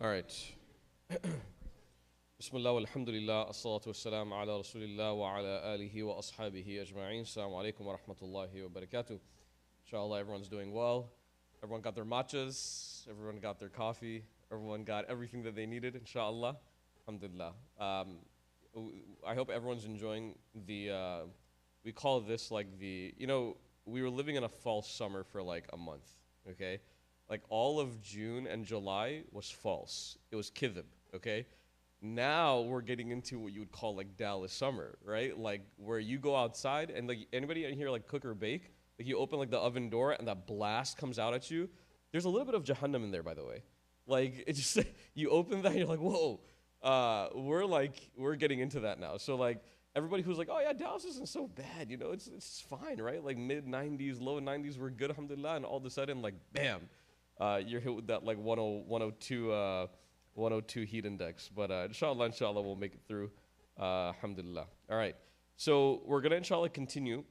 All right. Bismillah, alhamdulillah, as-salatu was-salam ala rasulillah wa ala alihi wa ashabihi ajma'in. Assalamu alaikum wa rahmatullahi wa barakatuh. Inshallah, everyone's doing well. Everyone got their matchas, everyone got their coffee, everyone got everything that they needed, inshallah. Alhamdulillah. I hope everyone's enjoying we call this like we were living in a false summer for like a month, okay? Like all of June and July was false. It was kidhib, okay? Now we're getting into what you would call like Dallas summer, right? Like where you go outside and like anybody in here like cook or bake, like you open like the oven door and that blast comes out at you. There's a little bit of Jahannam in there, by the way. Like it just you open that and you're like, whoa. We're getting into that now. So like everybody who's like, oh yeah, Dallas isn't so bad, it's fine, right? Like mid 90s, low 90s, we're good, alhamdulillah, and all of a sudden like bam, you're hit with that like 102 heat index. But inshallah we'll make it through, alhamdulillah. All right, so we're gonna inshallah continue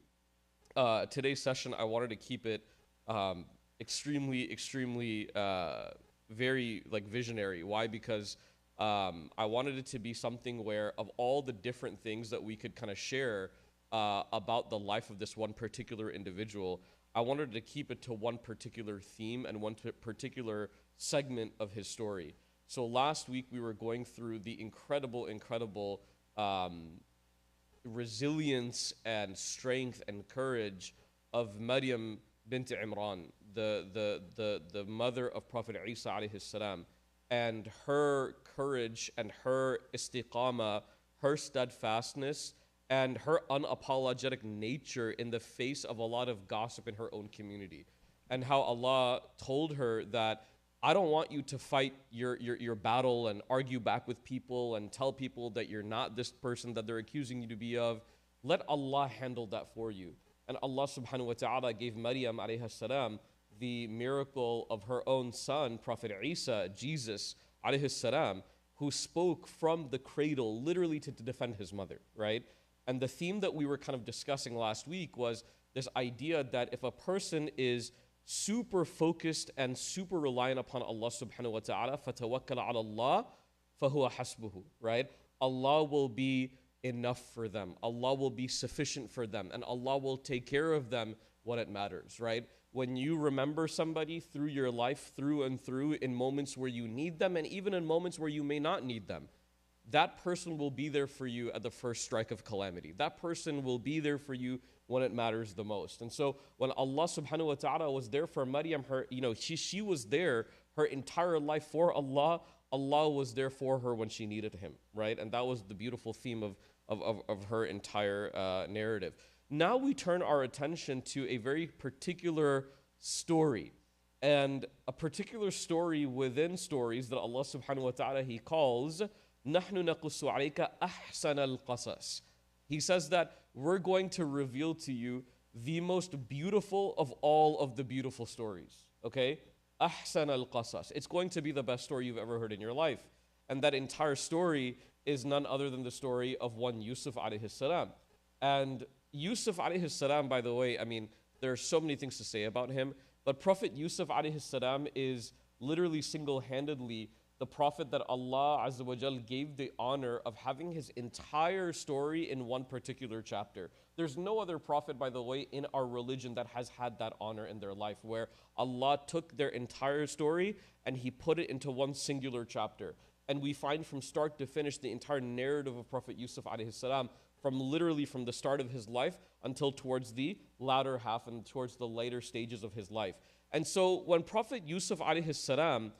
today's session. I wanted to keep it extremely very like visionary. Why? Because I wanted it to be something where of all the different things that we could kind of share about the life of this one particular individual, I wanted to keep it to one particular theme and one particular segment of his story. So last week we were going through the incredible resilience and strength and courage of Maryam bint Imran, the mother of Prophet Isa alayhi salam, and her courage and her istiqamah, her steadfastness, and her unapologetic nature in the face of a lot of gossip in her own community. And how Allah told her that, I don't want you to fight your battle and argue back with people and tell people that you're not this person that they're accusing you to be of. Let Allah handle that for you. And Allah subhanahu wa ta'ala gave Maryam alayhi salam the miracle of her own son, Prophet Isa, Jesus alayhi salam, who spoke from the cradle literally to defend his mother, right? And the theme that we were kind of discussing last week was this idea that if a person is super focused and super reliant upon Allah subhanahu wa ta'ala, فَتَوَكَّلَ عَلَى اللَّهِ فَهُوَ حَسْبُهُ, right? Allah will be enough for them. Allah will be sufficient for them. And Allah will take care of them when it matters, right? When you remember somebody through your life, through and through, in moments where you need them, and even in moments where you may not need them, that person will be there for you at the first strike of calamity. That person will be there for you when it matters the most. And so when Allah subhanahu wa ta'ala was there for Maryam, she was there her entire life for Allah. Allah was there for her when she needed him, right? And that was the beautiful theme of her entire narrative. Now we turn our attention to a very particular story, and a particular story within stories that Allah subhanahu wa ta'ala, he calls نَحْنُ نَقُصُّ عَلَيْكَ أَحْسَنَ الْقَصَصِ. He says that we're going to reveal to you the most beautiful of all of the beautiful stories, okay? أَحْسَنَ الْقَصَصِ. It's going to be the best story you've ever heard in your life. And that entire story is none other than the story of one Yusuf alayhi salam. And Yusuf alayhi salam, by the way, I mean, there are so many things to say about him, but Prophet Yusuf alayhi salam is literally single-handedly the prophet that Allah Azza wa Jal gave the honor of having his entire story in one particular chapter. There's no other prophet, by the way, in our religion that has had that honor in their life, where Allah took their entire story and he put it into one singular chapter. And we find from start to finish the entire narrative of Prophet Yusuf alayhi salam, from the start of his life until towards the latter half and towards the later stages of his life. And so when Prophet Yusuf alayhi salam,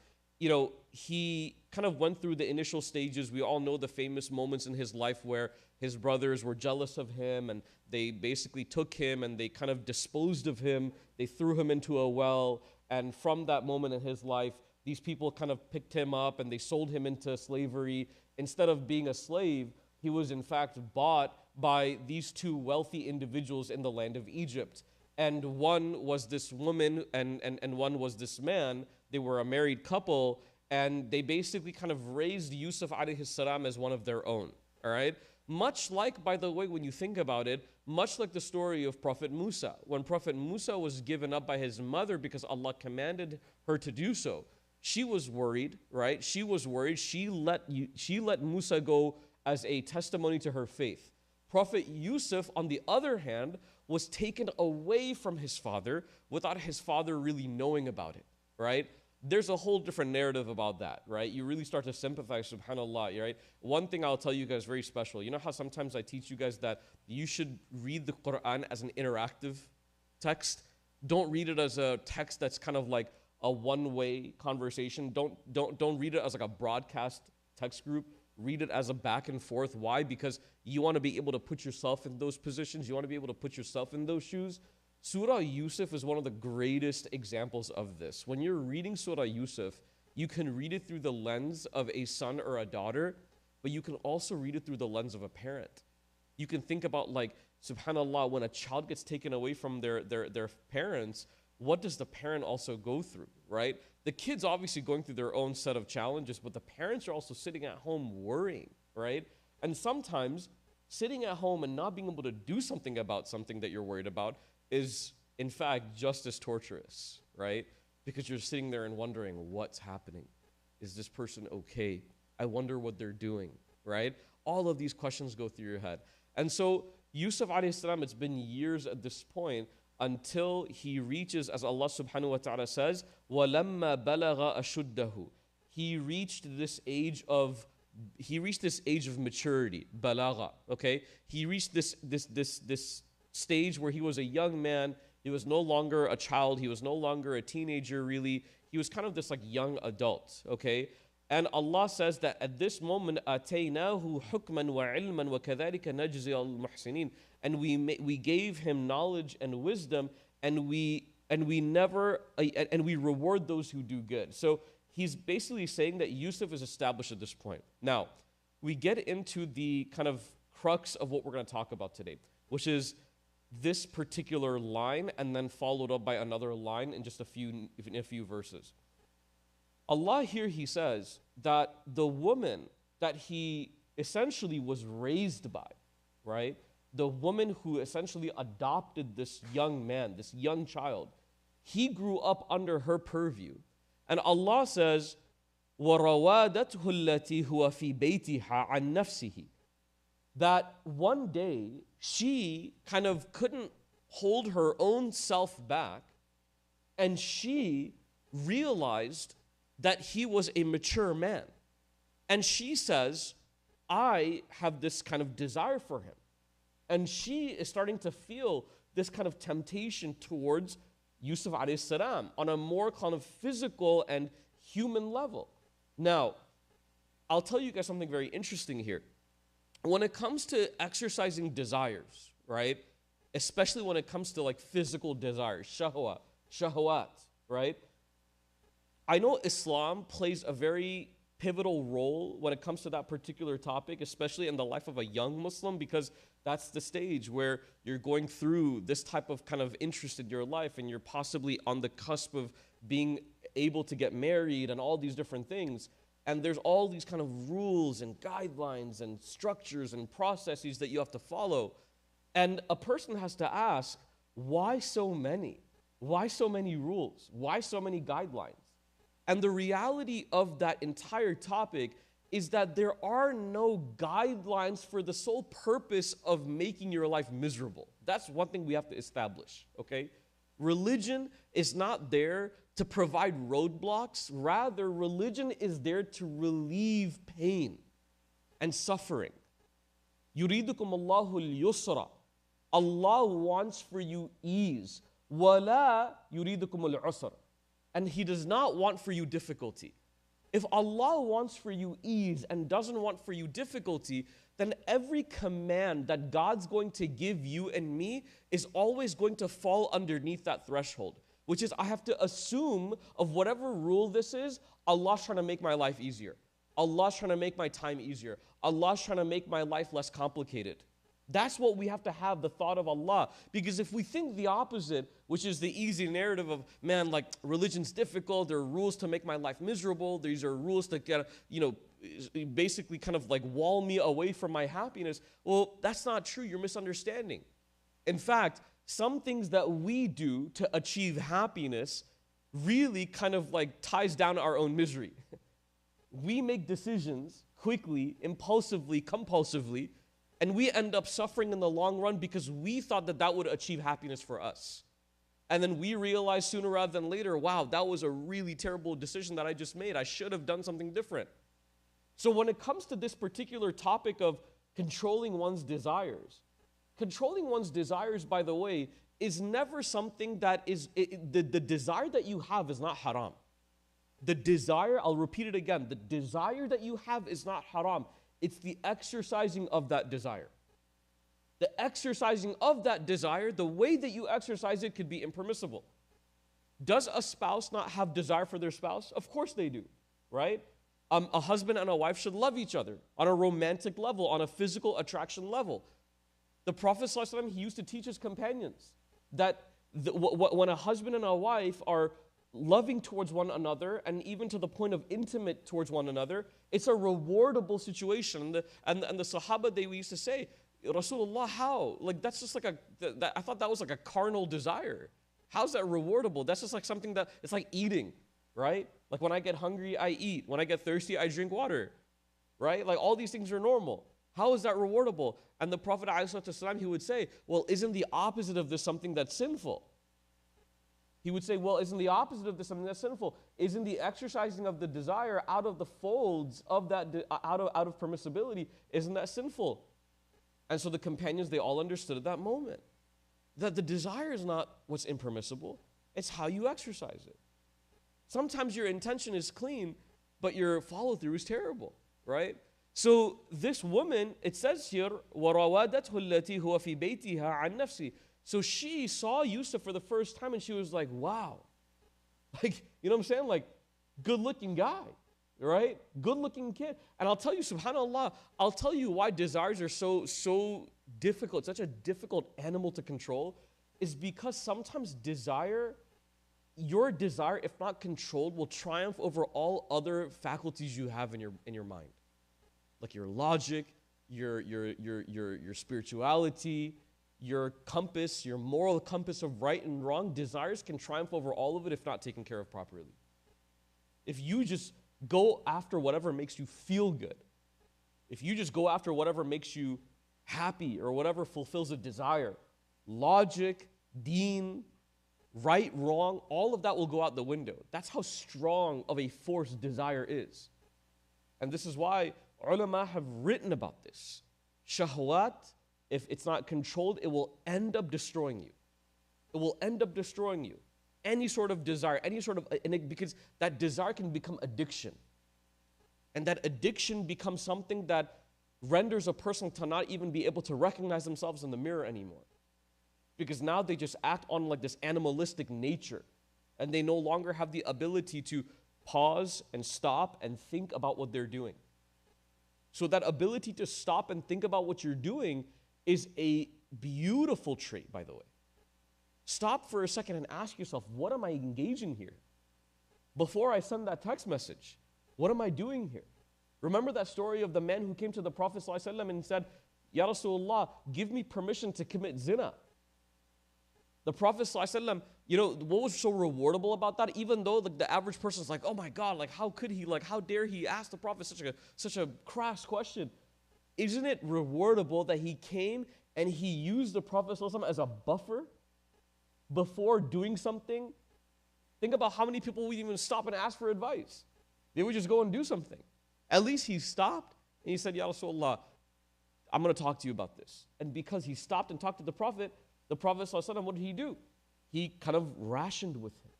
he kind of went through the initial stages. We all know the famous moments in his life where his brothers were jealous of him and they basically took him and they kind of disposed of him. They threw him into a well. And from that moment in his life, these people kind of picked him up and they sold him into slavery. Instead of being a slave, he was in fact bought by these two wealthy individuals in the land of Egypt. And one was this woman and one was this man. They were a married couple, and they basically kind of raised Yusuf alayhi salam as one of their own, all right? Much like, by the way, when you think about it, much like the story of Prophet Musa. When Prophet Musa was given up by his mother because Allah commanded her to do so, she was worried, right? She was worried. She let Musa go as a testimony to her faith. Prophet Yusuf, on the other hand, was taken away from his father without his father really knowing about it, right? There's a whole different narrative about that, right? You really start to sympathize, subhanAllah, right? One thing I'll tell you guys very special. You know how sometimes I teach you guys that you should read the Quran as an interactive text? Don't read it as a text that's kind of like a one-way conversation. Don't read it as like a broadcast text group. Read it as a back and forth. Why? Because you want to be able to put yourself in those positions. You want to be able to put yourself in those shoes. Surah Yusuf is one of the greatest examples of this. When you're reading Surah Yusuf, you can read it through the lens of a son or a daughter, but you can also read it through the lens of a parent. You can think about, like, subhanAllah, when a child gets taken away from their parents, what does the parent also go through, right? The kid's obviously going through their own set of challenges, but the parents are also sitting at home worrying, right? And sometimes sitting at home and not being able to do something about something that you're worried about is, in fact, just as torturous, right? Because you're sitting there and wondering, what's happening? Is this person okay? I wonder what they're doing, right? All of these questions go through your head. And so Yusuf alayhi salam, it's been years at this point until he reaches, as Allah subhanahu wa ta'ala says, وَلَمَّا بَلَغَ أَشُدَّهُ. He reached this age of maturity, balagha, okay? He reached this stage where he was a young man. He was no longer a child. He was no longer a teenager, really. He was kind of this like young adult, okay? And Allah says that at this moment, أَتَيْنَاهُ حُكْمًا وَعِلْمًا وَكَذَلِكَ نَجْزِيَ الْمُحْسِنِينَ. And we gave him knowledge and wisdom, and we reward those who do good. So he's basically saying that Yusuf is established at this point. Now, we get into the kind of crux of what we're going to talk about today, which is this particular line, and then followed up by another line in just a few verses. Allah here, he says that the woman that he essentially was raised by, right? The woman who essentially adopted this young man, this young child, he grew up under her purview. And Allah says, وَرَوَادَتْهُ الَّتِي هُوَ فِي بَيْتِهَا عَنْ نَفْسِهِ. That one day she kind of couldn't hold her own self back, and she realized that he was a mature man. And she says, I have this kind of desire for him. And she is starting to feel this kind of temptation towards Yusuf alayhi salam on a more kind of physical and human level. Now, I'll tell you guys something very interesting here. When it comes to exercising desires, right? Especially when it comes to like physical desires, shahwat, right? I know Islam plays a very pivotal role when it comes to that particular topic, especially in the life of a young Muslim, because that's the stage where you're going through this type of kind of interest in your life, and you're possibly on the cusp of being able to get married and all these different things. And there's all these kind of rules and guidelines and structures and processes that you have to follow. And a person has to ask, why so many? Why so many rules? Why so many guidelines? And the reality of that entire topic is that there are no guidelines for the sole purpose of making your life miserable. That's one thing we have to establish, okay? Religion is not there to provide roadblocks. Rather, religion is there to relieve pain and suffering. يُرِيدُكُمُ اللَّهُ الْيُسْرَ. Allah wants for you ease. وَلَا يُرِيدُكُمُ الْعُسْرَ. And He does not want for you difficulty. If Allah wants for you ease and doesn't want for you difficulty, then every command that God's going to give you and me is always going to fall underneath that threshold, which is I have to assume of whatever rule this is, Allah's trying to make my life easier. Allah's trying to make my time easier. Allah's trying to make my life less complicated. That's what we have to have, the thought of Allah. Because if we think the opposite, which is the easy narrative of, man, like religion's difficult, there are rules to make my life miserable, these are rules to get, basically kind of like wall me away from my happiness. Well, that's not true. You're misunderstanding. In fact, some things that we do to achieve happiness really kind of like ties down our own misery. We make decisions quickly, impulsively, compulsively, and we end up suffering in the long run because we thought that that would achieve happiness for us. And then we realize sooner rather than later, wow, that was a really terrible decision that I just made. I should have done something different. So when it comes to this particular topic of controlling one's desires, by the way, is never something that is, the desire that you have is not haram. The desire, I'll repeat it again, the desire that you have is not haram. It's the exercising of that desire. The exercising of that desire, the way that you exercise it could be impermissible. Does a spouse not have desire for their spouse? Of course they do, right? A husband and a wife should love each other on a romantic level, on a physical attraction level. The Prophet ﷺ, he used to teach his companions that when a husband and a wife are loving towards one another and even to the point of intimate towards one another, it's a rewardable situation. And the Sahaba, they used to say, Rasulullah, how? Like that's just like I thought that was like a carnal desire. How's that rewardable? That's just like something that, it's like eating, right? Like when I get hungry, I eat. When I get thirsty, I drink water, right? Like all these things are normal. How is that rewardable? And the Prophet ﷺ, he would say, well, isn't the opposite of this something that's sinful? He would say, well, isn't the opposite of this something that's sinful? Isn't the exercising of the desire out of the folds of that, out of permissibility, isn't that sinful? And so the companions, they all understood at that moment that the desire is not what's impermissible, it's how you exercise it. Sometimes your intention is clean, but your follow-through is terrible, right? So this woman, it says here, وَرَوَادَتْهُ الَّتِي هُوَ فِي بَيْتِهَا عَنْ نَفْسِهِ. So she saw Yusuf for the first time and she was like, wow. Like, you know what I'm saying? Like, good-looking guy, right? Good-looking kid. And I'll tell you, subhanAllah, I'll tell you why desires are so difficult, such a difficult animal to control, is because sometimes your desire, if not controlled, will triumph over all other faculties you have in your mind. Like your logic, your spirituality, your compass, your moral compass of right and wrong. Desires can triumph over all of it if not taken care of properly. If you just go after whatever makes you feel good, if you just go after whatever makes you happy or whatever fulfills a desire, logic, deen, right, wrong, all of that will go out the window. That's how strong of a force desire is. And this is why ulama have written about this. Shahwat, if it's not controlled, it will end up destroying you. It will end up destroying you. Any sort of desire, because that desire can become addiction. And that addiction becomes something that renders a person to not even be able to recognize themselves in the mirror anymore. Because now they just act on like this animalistic nature. And they no longer have the ability to pause and stop and think about what they're doing. So that ability to stop and think about what you're doing is a beautiful trait, by the way. Stop for a second and ask yourself, what am I engaging here? Before I send that text message, what am I doing here? Remember that story of the man who came to the Prophet ﷺ and said, Ya Rasulullah, give me permission to commit zina. The Prophet ﷺ, you know, what was so rewardable about that? Even though the average person is like, oh my God, like how could he, like how dare he ask the Prophet such a crass question? Isn't it rewardable that he came and he used the Prophet ﷺ as a buffer before doing something? Think about how many people would even stop and ask for advice. They would just go and do something. At least he stopped and he said, Ya Rasulullah, I'm going to talk to you about this. And because he stopped and talked to the Prophet ﷺ, what did he do? He kind of rationed with him.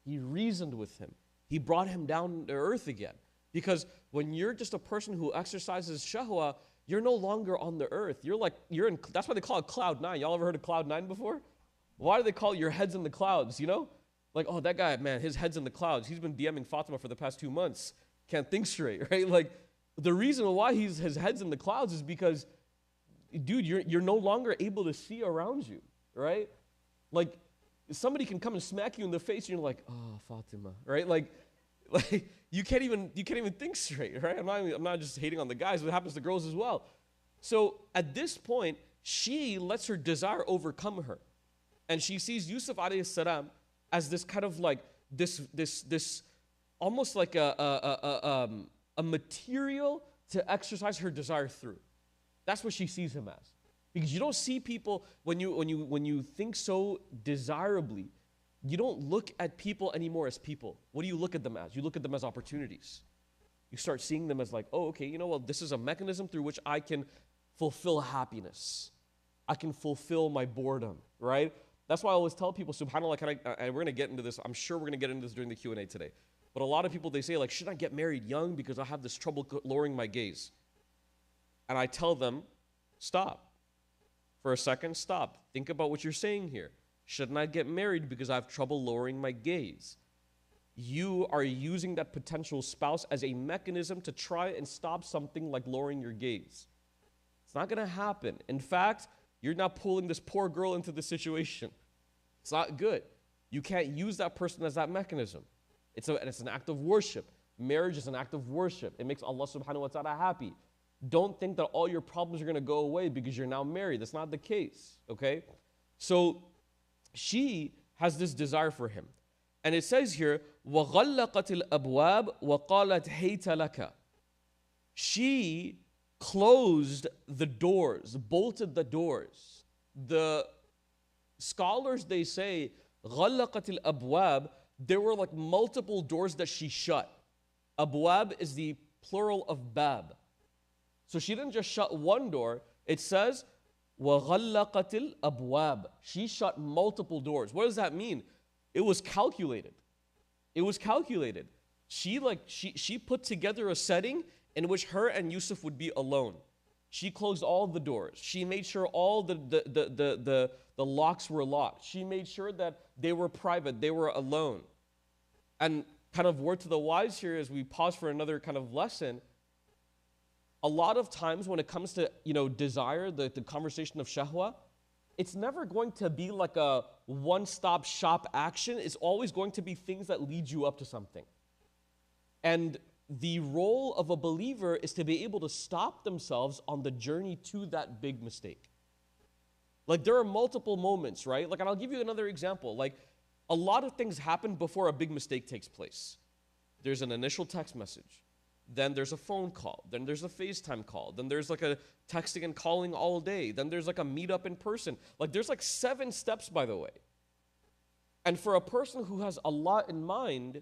He reasoned with him. He brought him down to earth again. Because when you're just a person who exercises shahwa, you're no longer on the earth. You're in, that's why they call it cloud 9. Y'all ever heard of cloud 9 before? Why do they call it your head's in the clouds, you know? Like, oh, that guy, man, his head's in the clouds. He's been DMing Fatima for the past 2 months. Can't think straight, right? Like, the reason why his head's in the clouds is because, dude, you're no longer able to see around you, right? Like, somebody can come and smack you in the face and you're like, oh, Fatima, right? Like you can't even think straight, right? I'm not just hating on the guys, but it happens to girls as well. So at this point, she lets her desire overcome her. And she sees Yusuf alayhi salam as this kind of like this almost like a material to exercise her desire through. That's what she sees him as. Because you don't see people, when you think so desirably, you don't look at people anymore as people. What do you look at them as? You look at them as opportunities. You start seeing them as like, oh, okay, you know what? This is a mechanism through which I can fulfill happiness. I can fulfill my boredom, right? That's why I always tell people, subhanAllah, and we're going to get into this. I'm sure we're going to get into this during the Q&A today. But a lot of people, they say, like, should I get married young because I have this trouble lowering my gaze? And I tell them, stop. For a second, stop. Think about what you're saying here. Shouldn't I get married because I have trouble lowering my gaze? You are using that potential spouse as a mechanism to try and stop something like lowering your gaze. It's not going to happen. In fact, you're not pulling this poor girl into the situation. It's not good. You can't use that person as that mechanism. It's an act of worship. Marriage is an act of worship. It makes Allah subhanahu wa ta'ala happy. Don't think that all your problems are going to go away because you're now married. That's not the case, okay? So she has this desire for him. And it says here, وَغَلَّقَتِ الْأَبْوَابِ وَقَالَتْ هَيْتَ لَكَ. She closed the doors, bolted the doors. The scholars, they say, غَلَّقَتِ الْأَبْوَابِ, there were like multiple doors that she shut. Abwab is the plural of bab. So she didn't just shut one door. It says, وَغَلَّقَتِ الْأَبْوَابِ. She shut multiple doors. What does that mean? It was calculated. It was calculated. She put together a setting in which her and Yusuf would be alone. She closed all the doors. She made sure all the locks were locked. She made sure that they were private, they were alone. And kind of word to the wise here as we pause for another kind of lesson, a lot of times when it comes to, desire, the conversation of shahwa, it's never going to be like a one-stop shop action. It's always going to be things that lead you up to something. And the role of a believer is to be able to stop themselves on the journey to that big mistake. Like there are multiple moments, right? Like, and I'll give you another example. Like a lot of things happen before a big mistake takes place. There's an initial text message. Then there's a phone call. Then there's a FaceTime call. Then there's like a texting and calling all day. Then there's like a meetup in person. Like there's like 7 steps, by the way. And for a person who has Allah in mind,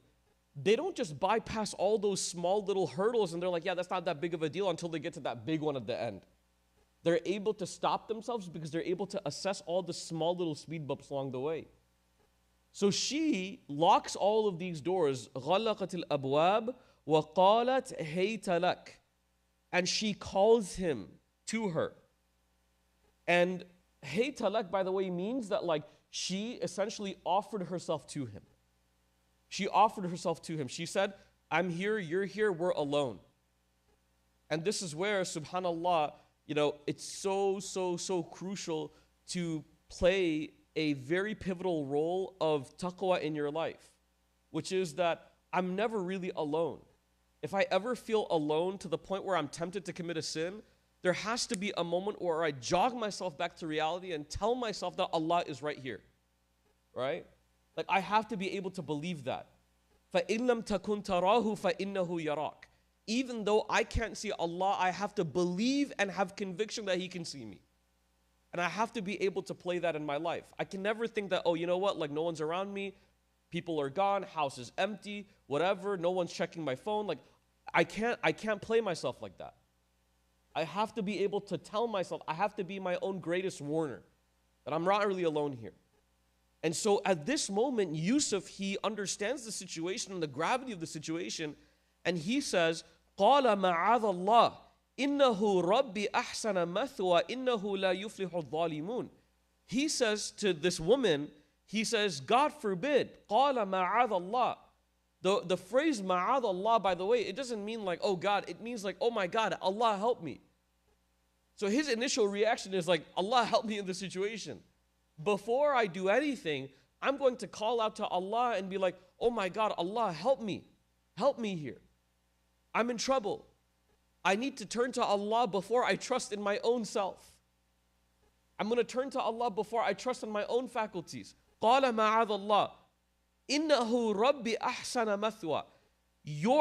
they don't just bypass all those small little hurdles and they're like, yeah, that's not that big of a deal until they get to that big one at the end. They're able to stop themselves because they're able to assess all the small little speed bumps along the way. So she locks all of these doors. غَلَّقَتِ الْأَبْوَابِ وَقَالَتْ هَيْتَ لَكَ. And she calls him to her. And هَيْتَ لَكَ, by the way, means that like she essentially offered herself to him. She offered herself to him. She said, I'm here, you're here, we're alone. And this is where, subhanAllah, it's so crucial to play a very pivotal role of taqwa in your life, which is that I'm never really alone. If I ever feel alone to the point where I'm tempted to commit a sin, there has to be a moment where I jog myself back to reality and tell myself that Allah is right here, right? Like I have to be able to believe that. فَإِن لَمْ تَكُنْ تَرَاهُ فَإِنَّهُ يَرَاكَ. Even though I can't see Allah, I have to believe and have conviction that He can see me. And I have to be able to play that in my life. I can never think that, oh, you know what, like no one's around me, people are gone, house is empty, whatever, no one's checking my phone. Like I can't play myself like that. I have to be able to tell myself, I have to be my own greatest warner, that I'm not really alone here. And so at this moment, Yusuf, he understands the situation and the gravity of the situation, and he says, قَالَ مَعَاذَ اللَّهِ إِنَّهُ رَبِّي أَحْسَنَ مَثْوَى إِنَّهُ لَا يُفْلِحُ الظَّالِمُونَ. He says to this woman, he says, God forbid, قَالَ مَعَاذَ اللَّهِ. The phrase ma'adh Allah, by the way, it doesn't mean like, oh God, it means like, oh my God, Allah help me. So his initial reaction is like, Allah help me in this situation. Before I do anything, I'm going to call out to Allah and be like, oh my God, Allah help me. Help me here. I'm in trouble. I need to turn to Allah before I trust in my own self. I'm going to turn to Allah before I trust in my own faculties. قَالَ مَعَاذَ اللَّهِ. Innahu Rabbi ahsana mathwa.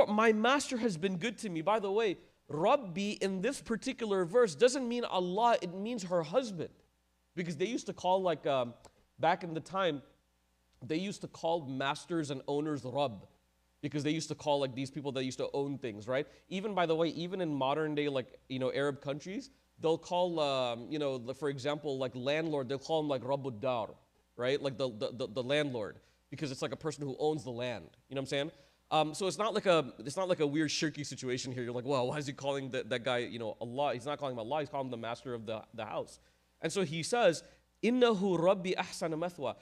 My master has been good to me. By the way, Rabbi in this particular verse doesn't mean Allah, it means her husband. Because they used to call, like, back in the time, they used to call masters and owners Rabb. Because they used to call, like, these people that used to own things, right? Even, by the way, even in modern day, like, Arab countries, they'll call, for example, like landlord, they'll call him like Rabbud Dar, right? Like the landlord, because it's like a person who owns the land. You know what I'm saying? So it's not like a weird shirky situation here. You're like, well, why is he calling that guy, Allah? He's not calling him Allah. He's calling him the master of the house. And so he says, Innahu Rabbi ahsana mathwa.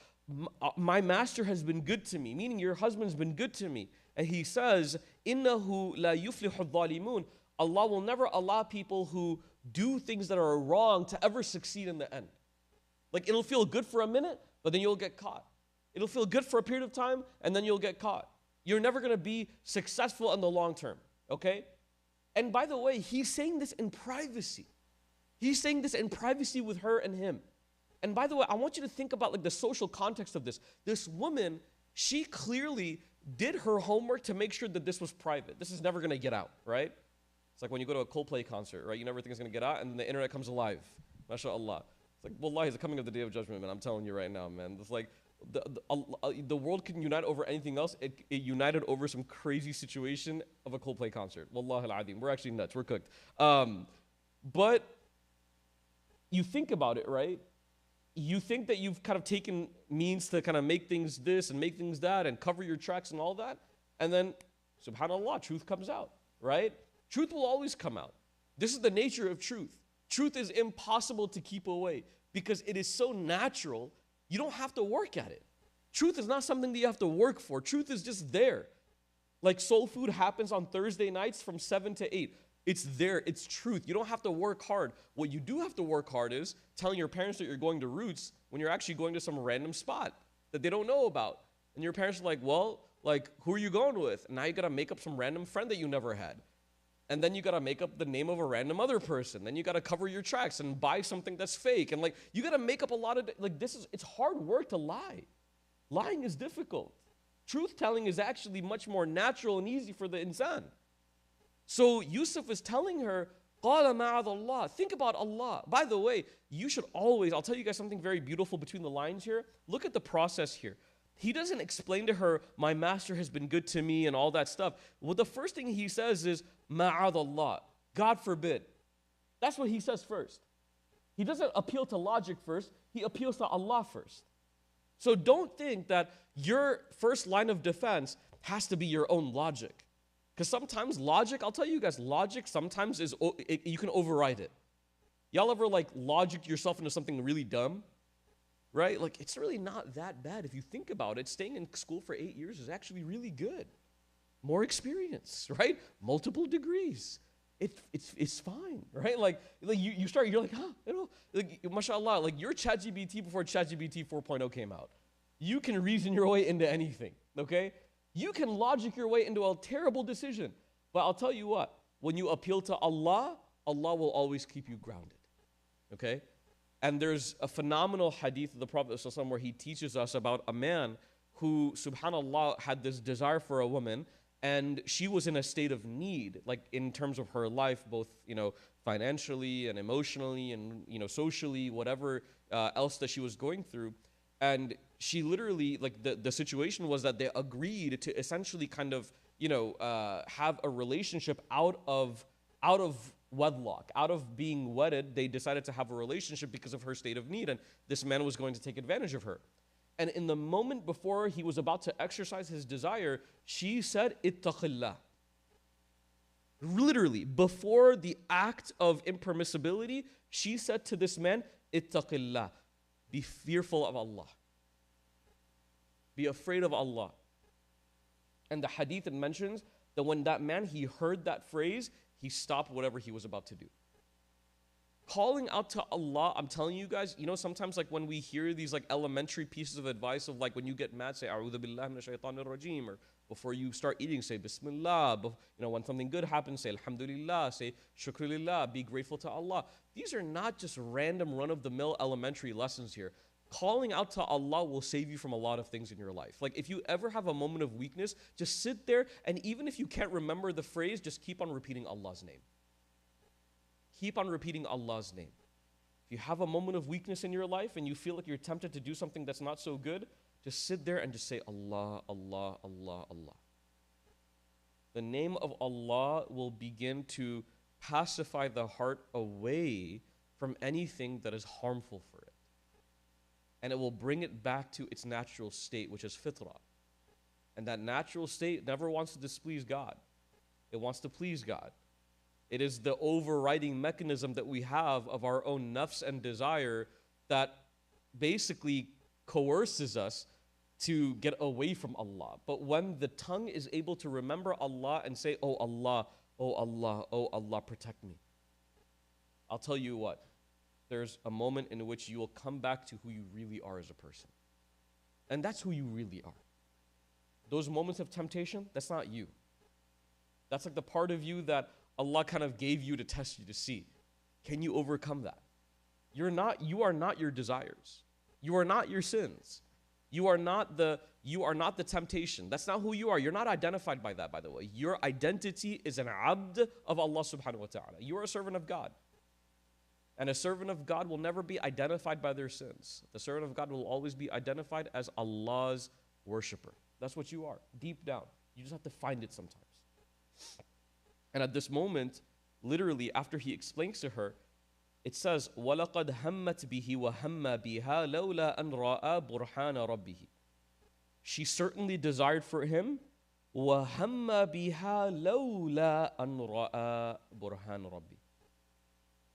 My master has been good to me, meaning your husband's been good to me. And he says, Innahu la yuflihu dhalimun. Allah will never allow people who do things that are wrong to ever succeed in the end. Like, it'll feel good for a minute, but then you'll get caught. It'll feel good for a period of time, and then you'll get caught. You're never going to be successful in the long term, okay? And by the way, he's saying this in privacy. He's saying this in privacy with her and him. And by the way, I want you to think about, like, the social context of this. This woman, she clearly did her homework to make sure that this was private. This is never going to get out, right? It's like when you go to a Coldplay concert, right? You never think it's going to get out, and then the internet comes alive. MashaAllah. It's like, wallahi, it's the coming of the day of judgment, man. I'm telling you right now, man. It's like the world can unite over anything else. It united over some crazy situation of a Coldplay concert. Wallahi al-adim. We're actually nuts. We're cooked. But you think about it, right? You think that you've kind of taken means to kind of make things this and make things that and cover your tracks and all that. And then, subhanAllah, truth comes out, right? Truth will always come out. This is the nature of truth. Truth is impossible to keep away because it is so natural, you don't have to work at it. Truth is not something that you have to work for. Truth is just there. Like soul food happens on Thursday nights from 7 to 8. It's there. It's truth. You don't have to work hard. What you do have to work hard is telling your parents that you're going to Roots when you're actually going to some random spot that they don't know about. And your parents are like, well, like, who are you going with? And now you got to make up some random friend that you never had. And then you got to make up the name of a random other person. Then you got to cover your tracks and buy something that's fake. And like, you got to make up a lot of, like, it's hard work to lie. Lying is difficult. Truth telling is actually much more natural and easy for the insan. So Yusuf is telling her, قَالَ مَعَذَ اللَّهِ. Think about Allah. By the way, you should always, I'll tell you guys something very beautiful between the lines here. Look at the process here. He doesn't explain to her, my master has been good to me and all that stuff. Well, the first thing he says is, مَعَذَ اللَّهِ. God forbid. That's what he says first. He doesn't appeal to logic first. He appeals to Allah first. So don't think that your first line of defense has to be your own logic. Because sometimes logic, I'll tell you guys, logic sometimes you can override it. Y'all ever like logic yourself into something really dumb? Right? Like, it's really not that bad. If you think about it, staying in school for 8 years is actually really good. More experience, right? Multiple degrees. It's fine, right? Like you start, you're like, like, mashallah, like you're ChatGPT before ChatGPT 4.0 came out. You can reason your way into anything, okay? You can logic your way into a terrible decision. But I'll tell you what, when you appeal to Allah, Allah will always keep you grounded, okay? And there's a phenomenal hadith of the Prophet ﷺ where he teaches us about a man who, subhanAllah, had this desire for a woman, and she was in a state of need, like in terms of her life, both, financially and emotionally and, socially, whatever else that she was going through. And she literally, like the situation was that they agreed to essentially kind of, have a relationship out of wedlock, out of being wedded. They decided to have a relationship because of her state of need, and this man was going to take advantage of her. And in the moment before he was about to exercise his desire, she said, ittaqillah. Literally, before the act of impermissibility, she said to this man, ittaqillah. Be fearful of Allah. Be afraid of Allah. And the hadith mentions that when that man, he heard that phrase, he stopped whatever he was about to do. Calling out to Allah, I'm telling you guys, sometimes like when we hear these like elementary pieces of advice of like when you get mad, say, A'udhu billahi minash shaitanir rajim, or before you start eating, say, Bismillah. When something good happens, say, Alhamdulillah, say, Shukrulillah, be grateful to Allah. These are not just random run-of-the-mill elementary lessons here. calling out to Allah will save you from a lot of things in your life. Like if you ever have a moment of weakness, just sit there, and even if you can't remember the phrase, just keep on repeating Allah's name. Keep on repeating Allah's name. If you have a moment of weakness in your life and you feel like you're tempted to do something that's not so good, just sit there and just say Allah, Allah, Allah, Allah. The name of Allah will begin to pacify the heart away from anything that is harmful for it. And it will bring it back to its natural state, which is fitrah. And that natural state never wants to displease God. It wants to please God. It is the overriding mechanism that we have of our own nafs and desire that basically coerces us to get away from Allah. But when the tongue is able to remember Allah and say, oh Allah, oh Allah, oh Allah, protect me. I'll tell you what, there's a moment in which you will come back to who you really are as a person. And that's who you really are. Those moments of temptation, that's not you. That's like the part of you that Allah kind of gave you to test you to see. Can you overcome that? You are not your desires. You are not your sins. You are not the temptation. That's not who you are. You're not identified by that, by the way. Your identity is an abd of Allah subhanahu wa ta'ala. You are a servant of God. And a servant of God will never be identified by their sins. The servant of God will always be identified as Allah's worshiper. That's what you are, deep down. You just have to find it sometimes. And at this moment, literally, after he explains to her, it says, وَلَقَدْ هَمَّتْ بِهِ وَهَمَّ بِهَا لَوْلَا أَنْ رَأَى بُرْحَانَ رَبِّهِ. She certainly desired for him, وَهَمَّ بِهَا لَوْلَا أَنْ رَأَى بُرْحَانَ رَبِّهِ.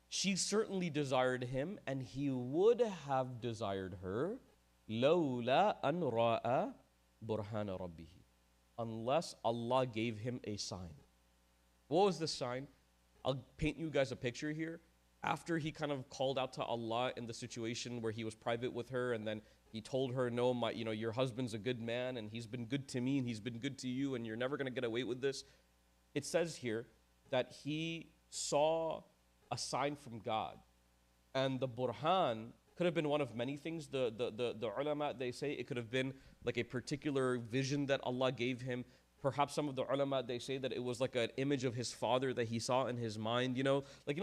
She certainly desired him, and he would have desired her, لَوْلَا أَنْ رَأَى بُرْحَانَ رَبِّهِ, unless Allah gave him a sign. What was the sign? I'll paint you guys a picture here. After he kind of called out to Allah in the situation where he was private with her, and then he told her, no, your husband's a good man, and he's been good to me, and he's been good to you, and you're never going to get away with this. It says here that he saw a sign from God. And the burhan could have been one of many things. The ulama, they say it could have been like a particular vision that Allah gave him. Perhaps some of the ulama, they say that it was like an image of his father that he saw in his mind,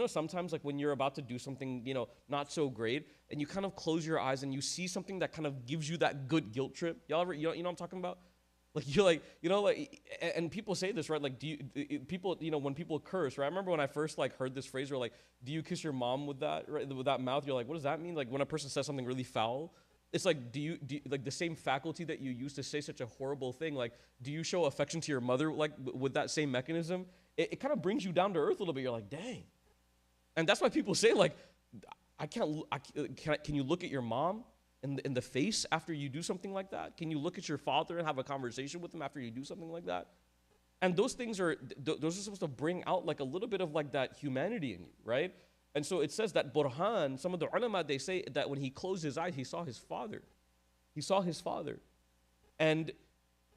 sometimes like when you're about to do something, not so great, and you kind of close your eyes and you see something that kind of gives you that good guilt trip. Y'all ever, you know what I'm talking about? Like you're like, and people say this, right? Like, people, when people curse, right? I remember when I first like heard this phrase, where like, do you kiss your mom with that, right? With that mouth? You're like, what does that mean? Like when a person says something really foul, it's like, do you like the same faculty that you use to say such a horrible thing? Like, do you show affection to your mother like with that same mechanism? It kind of brings you down to earth a little bit. You're like, dang. And that's why people say like, can you look at your mom in the face after you do something like that? Can you look at your father and have a conversation with him after you do something like that? And those things are supposed to bring out like a little bit of like that humanity in you, right? And so it says that burhan, some of the ulama, they say that when he closed his eyes, he saw his father. He saw his father. And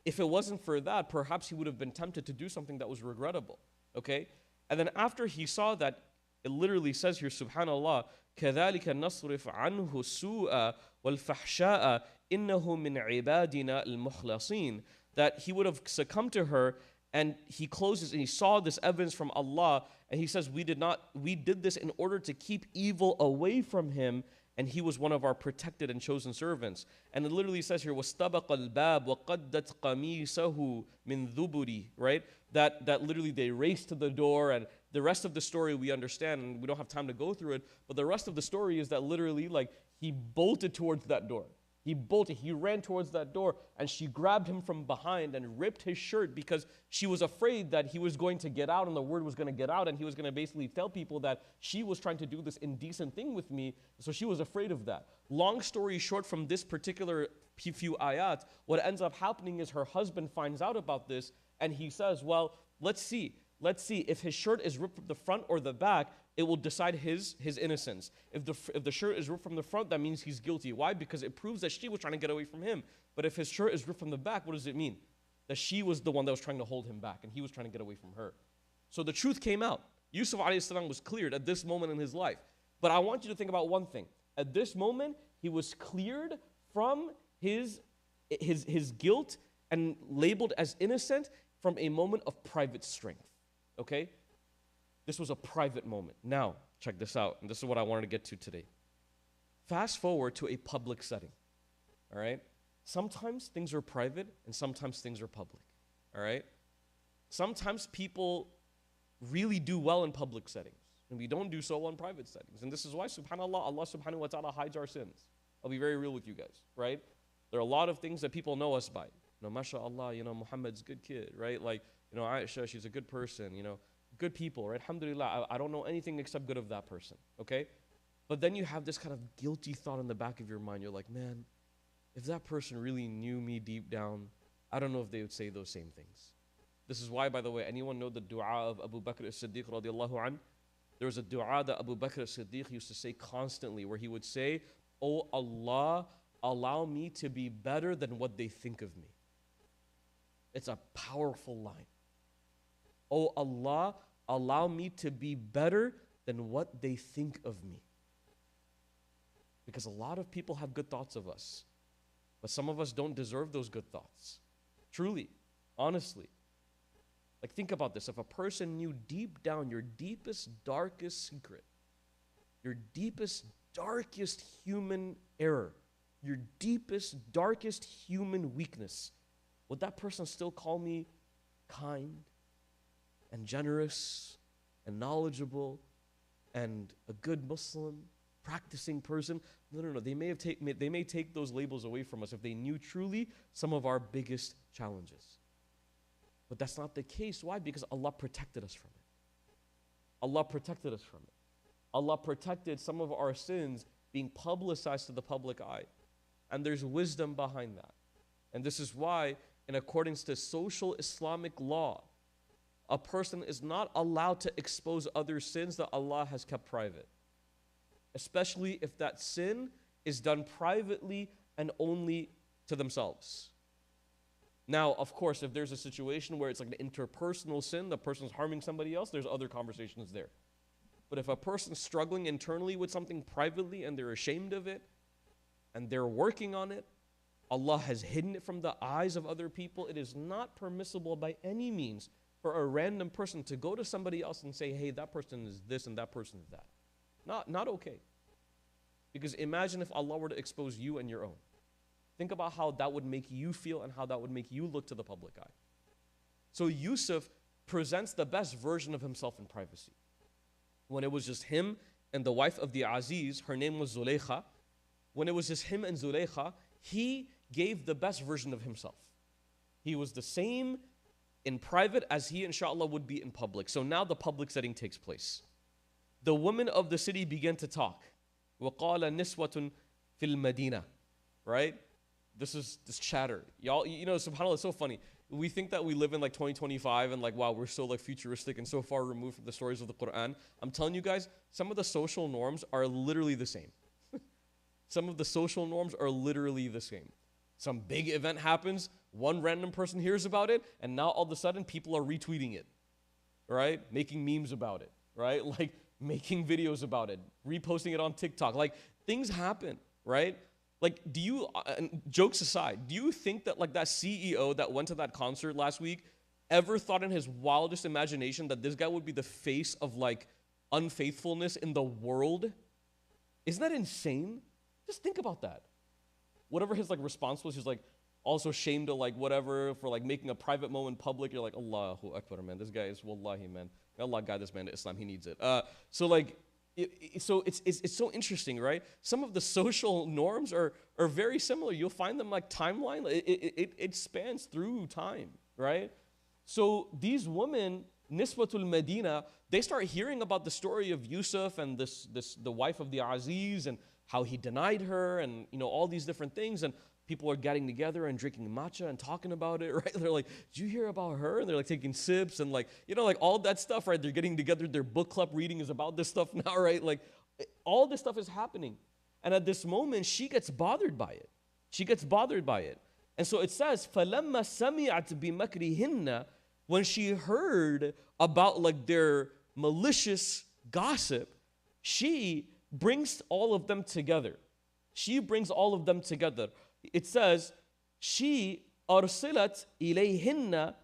if it wasn't for that, perhaps he would have been tempted to do something that was regrettable, okay? And then after he saw that, it literally says here, subhanallah, كَذَلِكَ نَصْرِفْ عَنْهُ السُّوءَ وَالْفَحْشَاءَ إِنَّهُ مِنْ عِبَادِنَا الْمُخْلَصِينَ, that he would have succumbed to her, and he closes and he saw this evidence from Allah, and he says, we did this in order to keep evil away from him, and he was one of our protected and chosen servants. And it literally says here, وَاسْتَبَقَ الْبَابِ وَقَدَّتْ قَمِيسَهُ مِنْ ذُبُرِ, right? That literally they raced to the door, and the rest of the story we understand, and we don't have time to go through it, but the rest of the story is that literally like he bolted towards that door. He ran towards that door, and she grabbed him from behind and ripped his shirt because she was afraid that he was going to get out and the word was going to get out, and he was going to basically tell people that she was trying to do this indecent thing with me, so she was afraid of that. Long story short, from this particular few ayat, what ends up happening is her husband finds out about this, and he says, well, let's see if his shirt is ripped from the front or the back, it will decide his innocence. If the shirt is ripped from the front, that means he's guilty. Why? Because it proves that she was trying to get away from him. But if his shirt is ripped from the back, what does it mean? That she was the one that was trying to hold him back, and he was trying to get away from her. So the truth came out. Yusuf alayhi salam was cleared at this moment in his life. But I want you to think about one thing. At this moment, He was cleared from his guilt and labeled as innocent from a moment of private strength. Okay? This was a private moment. Now, check this out, and this is what I wanted to get to today. Fast forward to a public setting. All right? Sometimes things are private and sometimes things are public. All right? Sometimes people really do well in public settings, and we don't do so well in private settings. And this is why, subhanAllah, Allah subhanahu wa ta'ala hides our sins. I'll be very real with you guys, right? There are a lot of things that people know us by. MashaAllah, Muhammad's a good kid, right? Like, Aisha, she's a good person, good people, right? Alhamdulillah, I don't know anything except good of that person, okay? But then you have this kind of guilty thought in the back of your mind. You're like, man, if that person really knew me deep down, I don't know if they would say those same things. This is why, by the way, anyone know the dua of Abu Bakr as-Siddiq radiallahu an? There was a dua that Abu Bakr as-Siddiq used to say constantly, where he would say, "Oh Allah, allow me to be better than what they think of me." It's a powerful line. "Oh Allah, allow me to be better than what they think of me." Because a lot of people have good thoughts of us, but some of us don't deserve those good thoughts. Truly, honestly. Like, think about this. If a person knew deep down your deepest, darkest secret, your deepest, darkest human error, your deepest, darkest human weakness, would that person still call me kind and generous and knowledgeable and a good Muslim, practicing person? No. They may take those labels away from us if they knew truly some of our biggest challenges. But that's not the case. Why? Because Allah protected us from it. Allah protected us from it. Allah protected some of our sins being publicized to the public eye. And there's wisdom behind that. And this is why, in accordance to social Islamic law, a person is not allowed to expose other sins that Allah has kept private. Especially if that sin is done privately and only to themselves. Now, of course, if there's a situation where it's like an interpersonal sin, the person's harming somebody else, there's other conversations there. But if a person's struggling internally with something privately and they're ashamed of it and they're working on it, Allah has hidden it from the eyes of other people. It is not permissible by any means for a random person to go to somebody else and say, hey, that person is this and that person is that. Not okay. Because imagine if Allah were to expose you and your own. Think about how that would make you feel and how that would make you look to the public eye. So Yusuf presents the best version of himself in privacy. When it was just him and the wife of the Aziz, her name was Zulaykha. When it was just him and Zulaykha, he gave the best version of himself. He was the same in private as he, inshallah, would be in public. So now the public setting takes place. The women of the city began to talk. وَقَالَ نِسْوَةٌ فِي الْمَدِينَةِ. Right? This is this chatter. Y'all, subhanAllah, it's so funny. We think that we live in like 2025 and like, wow, we're so like futuristic and so far removed from the stories of the Quran. I'm telling you guys, some of the social norms are literally the same. Some of the social norms are literally the same. Some big event happens, one random person hears about it, and now all of a sudden people are retweeting it, right? Making memes about it, right? Like making videos about it, reposting it on TikTok. Like things happen, right? Like, jokes aside, do you think that like that CEO that went to that concert last week ever thought in his wildest imagination that this guy would be the face of like unfaithfulness in the world? Isn't that insane? Just think about that. Whatever his like response was, he's like also shamed to like whatever for like making a private moment public. You're like, Allahu Akbar, man. This guy is wallahi, man. May Allah guide this man to Islam. He needs it. So it's so interesting, right? Some of the social norms are very similar. You'll find them like timeline. It spans through time, right? So these women, Niswatul Medina, they start hearing about the story of Yusuf and the wife of the Aziz and how he denied her and all these different things, and people are getting together and drinking matcha and talking about it, right? They're like, did you hear about her? And they're like taking sips and like all that stuff, right? They're getting together. Their book club reading is about this stuff now, right? Like all this stuff is happening. And at this moment, she gets bothered by it. And so it says, فَلَمَّا سَمِعَتْ بِمَكْرِهِنَّ, when she heard about like their malicious gossip, she brings all of them together. She brings all of them together. It says, she arsilat ilayhinna,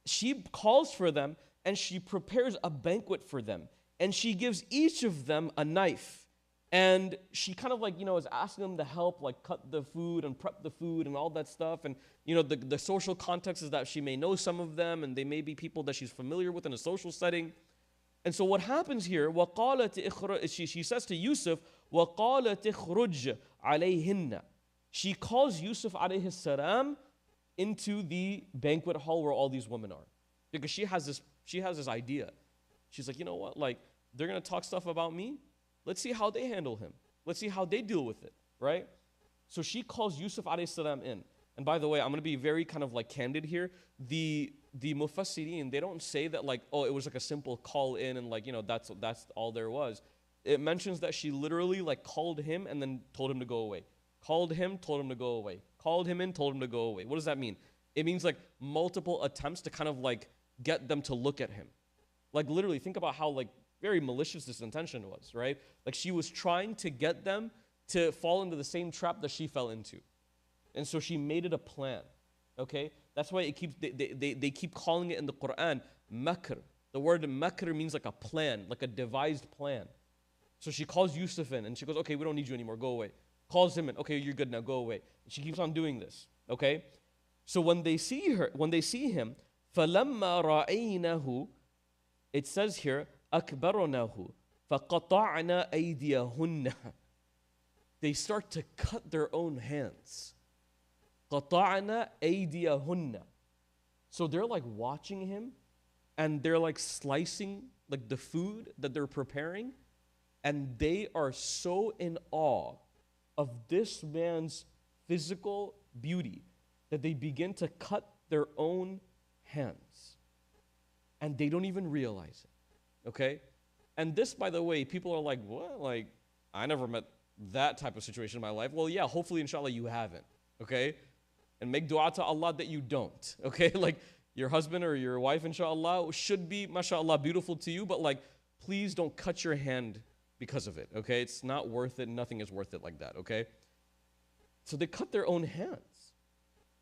she calls for them and she prepares a banquet for them. And she gives each of them a knife. And she kind of like, is asking them to help, like cut the food and prep the food and all that stuff. And, the social context is that she may know some of them and they may be people that she's familiar with in a social setting. And so what happens here, she says to Yusuf, وَقَالَتِ اخْرُجْ عَلَيْهِنَّ. She calls Yusuf alayhi salam into the banquet hall where all these women are. Because she has this idea. She's like, you know what, like, they're going to talk stuff about me. Let's see how they handle him. Let's see how they deal with it, right? So she calls Yusuf alayhi salam in. And by the way, I'm going to be very kind of like candid here. The Mufassirin, they don't say that like, oh, it was like a simple call in and like, that's all there was. It mentions that she literally like called him and then told him to go away. Called him, told him to go away. Called him in, told him to go away. What does that mean? It means like multiple attempts to kind of like get them to look at him. Like literally think about how like very malicious this intention was, right? Like she was trying to get them to fall into the same trap that she fell into. And so she made it a plan, okay? That's why they keep calling it in the Quran, makr. The word makr means like a plan, like a devised plan. So she calls Yusuf in and she goes, okay, we don't need you anymore, go away. Calls him in, okay, you're good now, go away. And she keeps on doing this, okay? So when they see him, فَلَمَّا رَأَيْنَهُ, it says here, أَكْبَرْنَهُ فَقَطَعْنَا أَيْدِيَهُنَّ. They start to cut their own hands. قَطَعْنَا أَيْدِيَهُنَّ. So they're like watching him and they're like slicing like the food that they're preparing, and they are so in awe of this man's physical beauty that they begin to cut their own hands. And they don't even realize it, okay? And this, by the way, people are like, what? Like, I never met that type of situation in my life. Well, yeah, hopefully, inshallah, you haven't, okay? And make dua to Allah that you don't, okay? Like, your husband or your wife, inshallah, should be, mashallah, beautiful to you, but like, please don't cut your hand because of it, okay? It's not worth it. Nothing is worth it like that, okay? So they cut their own hands.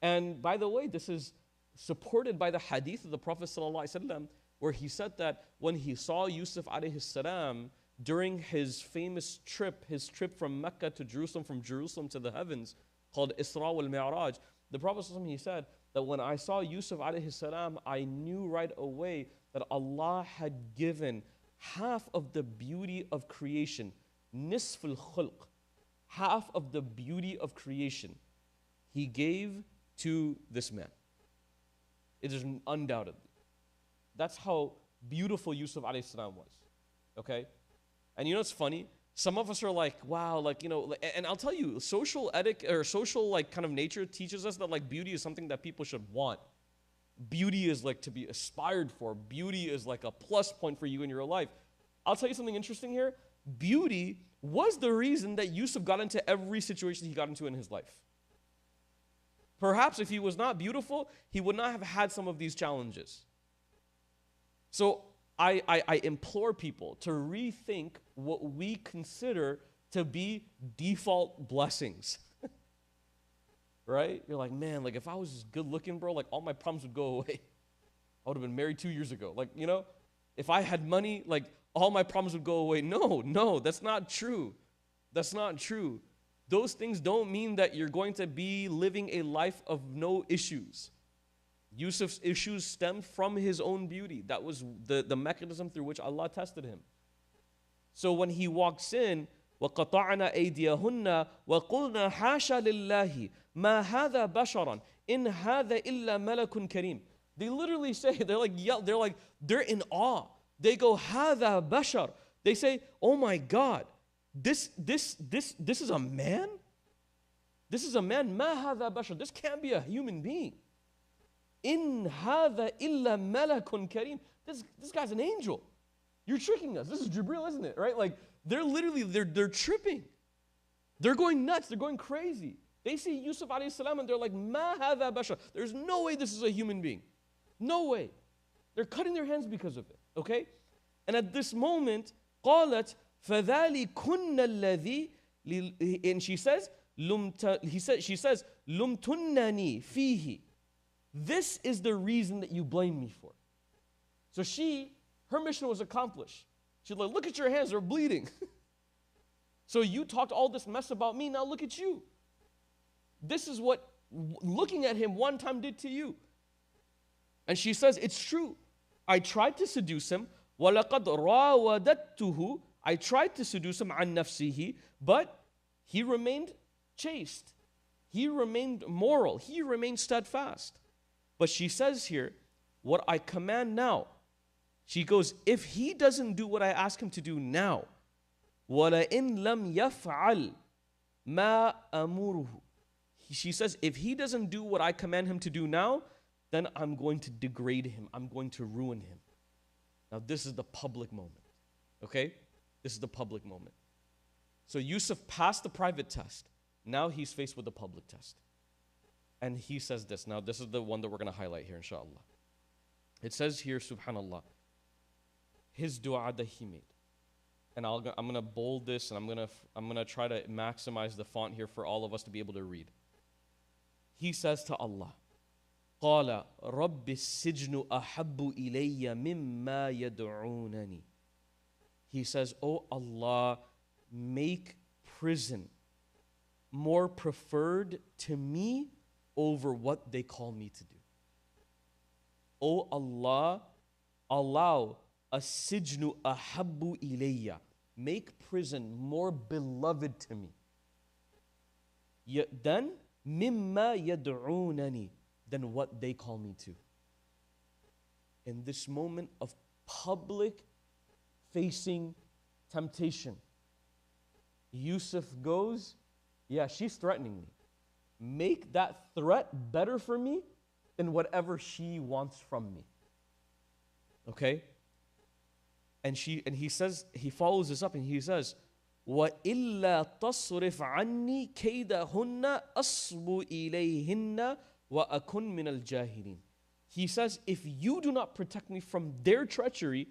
And by the way, this is supported by the hadith of the Prophet ﷺ, where he said that when he saw Yusuf alayhi salam during his famous trip, from Mecca to Jerusalem, from Jerusalem to the heavens, called Isra wal Mi'raj, the Prophet ﷺ, he said that when I saw Yusuf alayhi salam, I knew right away that Allah had given half of the beauty of creation, nisf al-khulq, half of the beauty of creation, he gave to this man. It is undoubtedly. That's how beautiful Yusuf alayhi salam was, okay? And you know what's funny? Some of us are like, wow, like, and I'll tell you, social etiquette or social like kind of nature teaches us that like beauty is something that people should want. Beauty is like to be aspired for. Beauty is like a plus point for you in your life. I'll tell you something interesting here. Beauty was the reason that Yusuf got into every situation he got into in his life. Perhaps if he was not beautiful, he would not have had some of these challenges. So I implore people to rethink what we consider to be default blessings. Right? You're like, man, like if I was just good looking, bro, like all my problems would go away. I would have been married 2 years ago. Like, if I had money, like all my problems would go away. No, that's not true. That's not true. Those things don't mean that you're going to be living a life of no issues. Yusuf's issues stemmed from his own beauty. That was the mechanism through which Allah tested him. So when he walks in, وَقَطَعْنَا أَيْدِيَهُنَّ وَقُلْنَا حَاشَ لِلَّهِ مَا هَذَا بَشَرًا إِنْ هَذَا إِلَّا مَلَكٌ كَرِيمٌ. They literally say, they're in awe. They go, هَذَا بَشَرٌ. They say, oh my God, this is a man? This is a man, مَا هَذَا بَشَرٌ. This can't be a human being. In هذا إلا ملك كريم. This guy's an angel. You're tricking us. This is Jibril, isn't it? Right? Like they're literally they're tripping. They're going nuts. They're going crazy. They see Yusuf alayhi salam and they're like, Ma hadha bashar. There's no way this is a human being. No way. They're cutting their hands because of it. Okay? And at this moment, قالت فذلكن الذي, and she says, she says, lumtunnani fihi. This is the reason that you blame me for. So her mission was accomplished. She's like, look at your hands, they're bleeding. So you talked all this mess about me, now look at you. This is what looking at him one time did to you. And she says, it's true. I tried to seduce him. وَلَقَدْ رَاوَدَتْتُهُ. I tried to seduce him عَنْ نَفْسِهِ, but he remained chaste. He remained moral. He remained steadfast. But she says here, what I command now, she goes, if he doesn't do what I ask him to do now, وَلَئِن لَمْ يَفْعَلْ مَا أَمُرُهُ. She says, if he doesn't do what I command him to do now, then I'm going to degrade him. I'm going to ruin him. Now, this is the public moment. Okay? This is the public moment. So Yusuf passed the private test. Now he's faced with the public test. And he says this. Now, this is the one that we're going to highlight here, inshallah. It says here, subhanallah, his dua that he made. And I'm going to bold this, and I'm going to try to maximize the font here for all of us to be able to read. He says to Allah, قال رب السجن أحب إلي مما يدعونني. He says, oh Allah, make prison more preferred to me over what they call me to do. Oh Allah, allow السجن أحب إلي. Make prison more beloved to me. Then مما يدعونني. Than what they call me to. In this moment of public facing temptation, Yusuf goes, yeah, she's threatening me. Make that threat better for me than whatever she wants from me. Okay? And he says, he follows this up and he says, وَإِلَّا تَصْرِفْ عَنِّي كَيْدَهُنَّ أَصْبُ إِلَيْهِنَّ وَأَكُنْ مِنَ الْجَاهِلِينَ. He says, if you do not protect me from their treachery,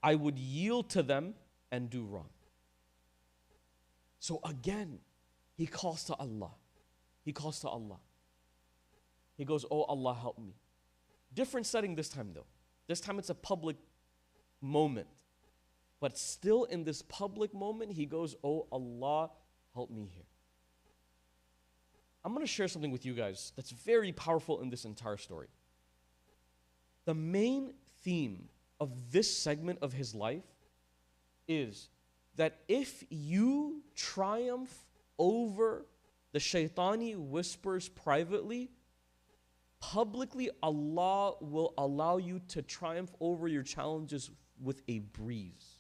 I would yield to them and do wrong. So again, he calls to Allah. He calls to Allah. He goes, oh Allah, help me. Different setting this time though. This time it's a public moment. But still in this public moment, he goes, oh Allah, help me here. I'm going to share something with you guys that's very powerful in this entire story. The main theme of this segment of his life is that if you triumph over the shaitani whispers privately, publicly Allah will allow you to triumph over your challenges with a breeze.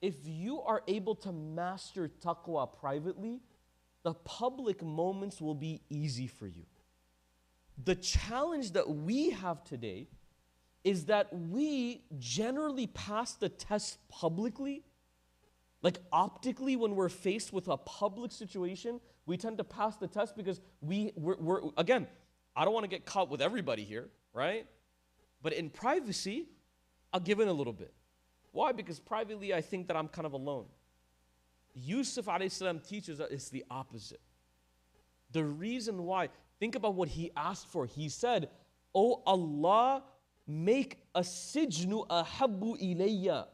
If you are able to master taqwa privately, the public moments will be easy for you. The challenge that we have today is that we generally pass the test publicly. Like optically, when we're faced with a public situation, we tend to pass the test because we're again, I don't want to get caught with everybody here, right? But in privacy, I'll give in a little bit. Why? Because privately, I think that I'm kind of alone. Yusuf alayhi salam teaches us it's the opposite. The reason why, think about what he asked for. He said, oh Allah, make a sijnu ahabbu ilayya.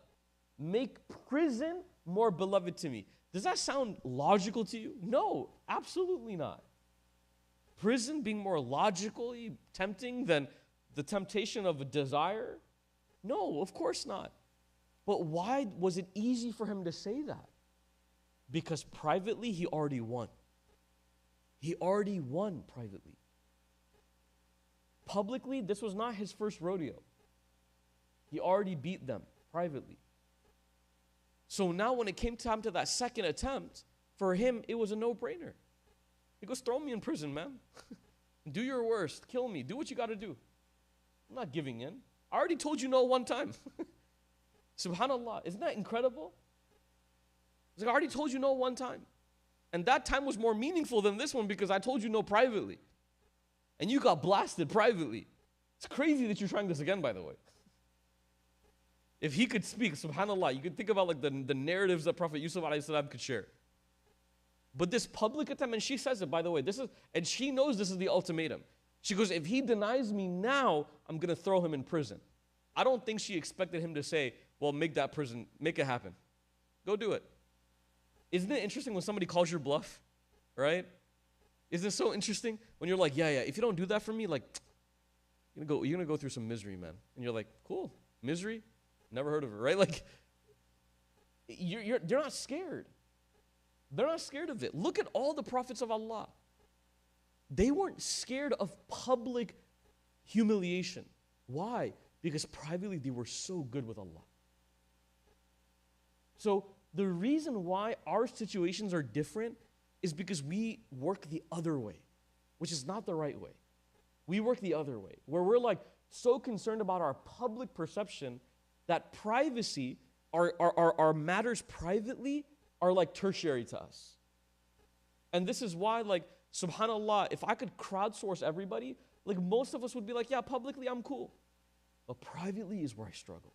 Make prison more beloved to me. Does that sound logical to you? No, absolutely not. Prison being more logically tempting than the temptation of a desire? No, of course not. But why was it easy for him to say that? Because privately, he already won. He already won privately. Publicly, this was not his first rodeo. He already beat them privately. So now when it came time to that second attempt, for him, it was a no-brainer. He goes, throw me in prison, man. Do your worst. Kill me. Do what you got to do. I'm not giving in. I already told you no one time. Subhanallah. Isn't that incredible? It's like, I already told you no one time. And that time was more meaningful than this one because I told you no privately. And you got blasted privately. It's crazy that you're trying this again, by the way. If he could speak, subhanAllah, you could think about like the narratives that Prophet Yusuf alayhi salam could share. But this public attempt, and she says it, by the way, and she knows this is the ultimatum. She goes, if he denies me now, I'm going to throw him in prison. I don't think she expected him to say, well, make it happen. Go do it. Isn't it interesting when somebody calls your bluff, right? Isn't it so interesting when you're like, yeah, if you don't do that for me, like, you're gonna go through some misery, man. And you're like, cool, misery? Never heard of it, right? Like, they're not scared. They're not scared of it. Look at all the prophets of Allah. They weren't scared of public humiliation. Why? Because privately they were so good with Allah. So the reason why our situations are different is because we work the other way, which is not the right way. We work the other way, where we're like so concerned about our public perception that privacy, our matters privately are like tertiary to us. And this is why, like, subhanAllah, if I could crowdsource everybody, like most of us would be like, yeah, publicly I'm cool. But privately is where I struggle.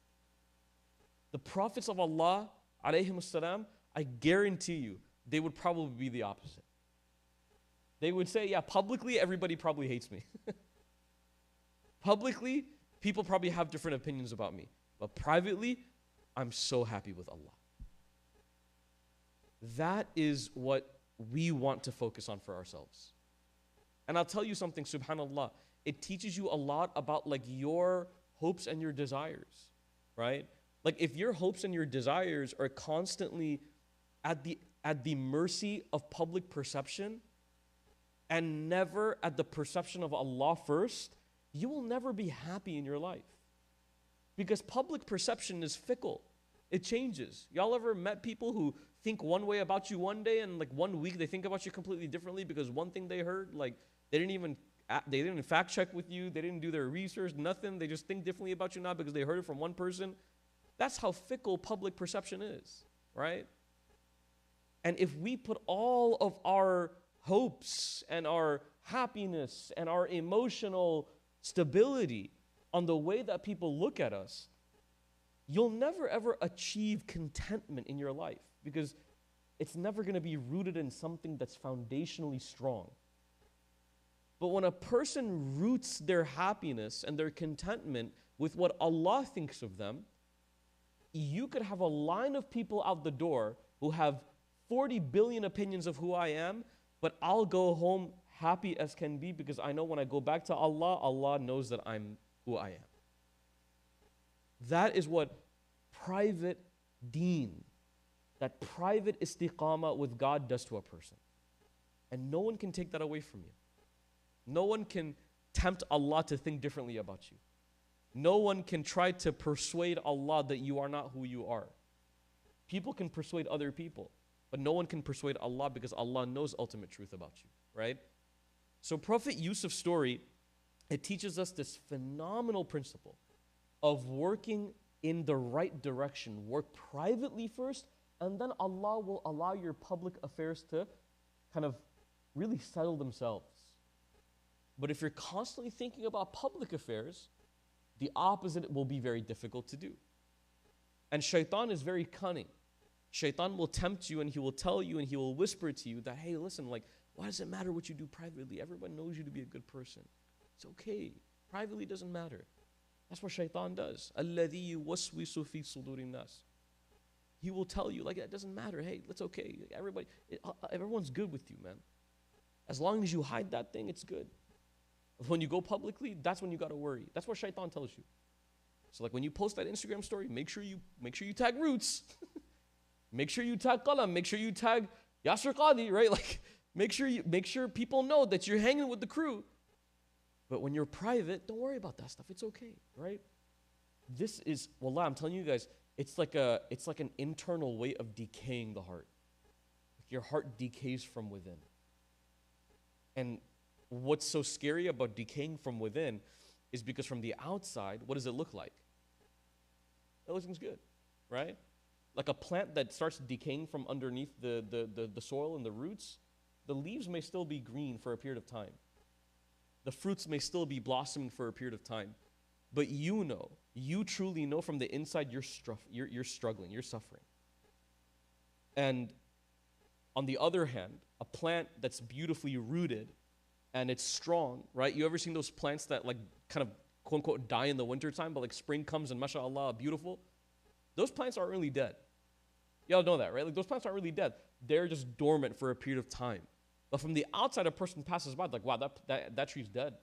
The prophets of Allah, alayhim salam, I guarantee you, they would probably be the opposite. They would say, yeah, publicly everybody probably hates me. Publicly, people probably have different opinions about me. But privately, I'm so happy with Allah. That is what we want to focus on for ourselves. And I'll tell you something, subhanAllah, it teaches you a lot about like your hopes and your desires, right? Like if your hopes and your desires are constantly at the mercy of public perception and never at the perception of Allah first, you will never be happy in your life. Because public perception is fickle. It changes. Y'all ever met people who think one way about you one day and like 1 week they think about you completely differently because one thing they heard, like they didn't fact check with you, they didn't do their research, nothing. They just think differently about you now because they heard it from one person. That's how fickle public perception is, right? And if we put all of our hopes and our happiness and our emotional stability on the way that people look at us, you'll never ever achieve contentment in your life because it's never going to be rooted in something that's foundationally strong. But when a person roots their happiness and their contentment with what Allah thinks of them, you could have a line of people out the door who have 40 billion opinions of who I am, but I'll go home happy as can be because I know when I go back to Allah, Allah knows that I'm who I am. That is what private deen, that private istiqamah with God does to a person. And no one can take that away from you. No one can tempt Allah to think differently about you. No one can try to persuade Allah that you are not who you are. People can persuade other people, but no one can persuade Allah because Allah knows ultimate truth about you, right? So Prophet Yusuf's story, it teaches us this phenomenal principle of working in the right direction. Work privately first, and then Allah will allow your public affairs to kind of really settle themselves. But if you're constantly thinking about public affairs, the opposite will be very difficult to do. And shaitan is very cunning. Shaitan will tempt you and he will tell you and he will whisper to you that, hey, listen, like, why does it matter what you do privately? Everyone knows you to be a good person. It's okay. Privately doesn't matter. That's what shaitan does. الَّذِي يُوَسْوِسُ فِي صُدُورِ النَّاسِ. He will tell you, like, it doesn't matter. Hey, it's okay. Everyone's good with you, man. As long as you hide that thing, it's good. When you go publicly, that's when you got to worry. That's what shaitan tells you. So like when you post that Instagram story, make sure you tag Roots. Make sure you tag Qalam. Make sure you tag Yasser Qadi, right? Like make sure people know that you're hanging with the crew. But when you're private, don't worry about that stuff. It's okay, right? This is, wallah, I'm telling you guys, it's like an internal way of decaying the heart. Your heart decays from within. And what's so scary about decaying from within is because from the outside, what does it look like? It looks good, right? Like a plant that starts decaying from underneath the soil and the roots, the leaves may still be green for a period of time. The fruits may still be blossoming for a period of time. But you truly know from the inside you're struggling, you're suffering. And on the other hand, a plant that's beautifully rooted and it's strong, right? You ever seen those plants that like kind of quote unquote die in the wintertime, but like spring comes and mashallah, beautiful? Those plants aren't really dead. Y'all know that, right? Like those plants aren't really dead. They're just dormant for a period of time. But from the outside, a person passes by, like, wow, that tree's dead.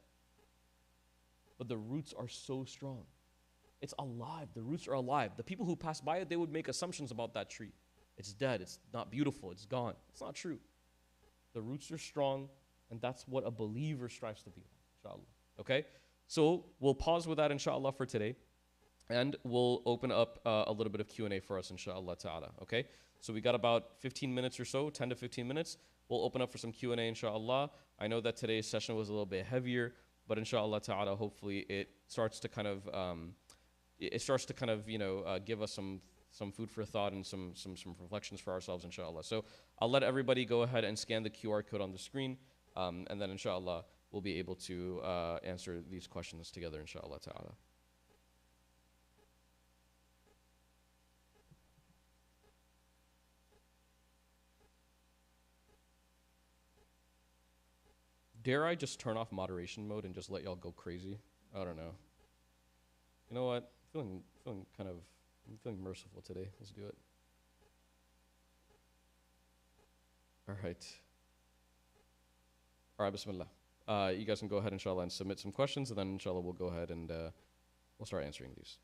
But the roots are so strong. It's alive. The roots are alive. The people who pass by it, they would make assumptions about that tree. It's dead. It's not beautiful. It's gone. It's not true. The roots are strong, and that's what a believer strives to be like, inshallah. Okay? So we'll pause with that, inshallah, for today. And we'll open up a little bit of Q&A for us, inshallah ta'ala. Okay? So we got about 15 minutes or so, 10 to 15 minutes. We'll open up for some Q&A, inshallah. I know that today's session was a little bit heavier, but inshallah ta'ala, hopefully it starts to kind of, give us some food for thought and some reflections for ourselves, inshallah. So I'll let everybody go ahead and scan the QR code on the screen, and then inshallah we'll be able to answer these questions together, inshallah ta'ala. Dare I just turn off moderation mode and just let y'all go crazy? I don't know. You know what? I'm feeling merciful today. Let's do it. All right, bismillah. You guys can go ahead, inshallah, and submit some questions, and then, inshallah, we'll go ahead and we'll start answering these.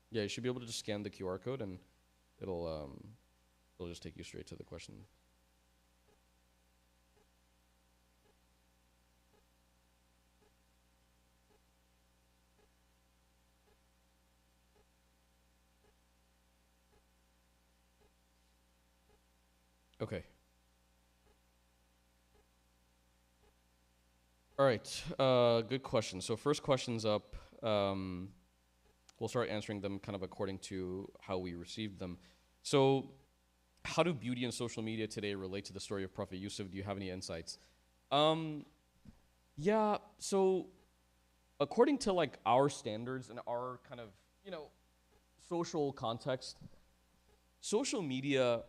Yeah, you should be able to just scan the QR code, and it'll just take you straight to the question. Okay. All right. Good question. So first question's up. We'll start answering them kind of according to how we received them. So, how do beauty and social media today relate to the story of Prophet Yusuf? Do you have any insights? Yeah, so according to like our standards and our kind of, social context, social media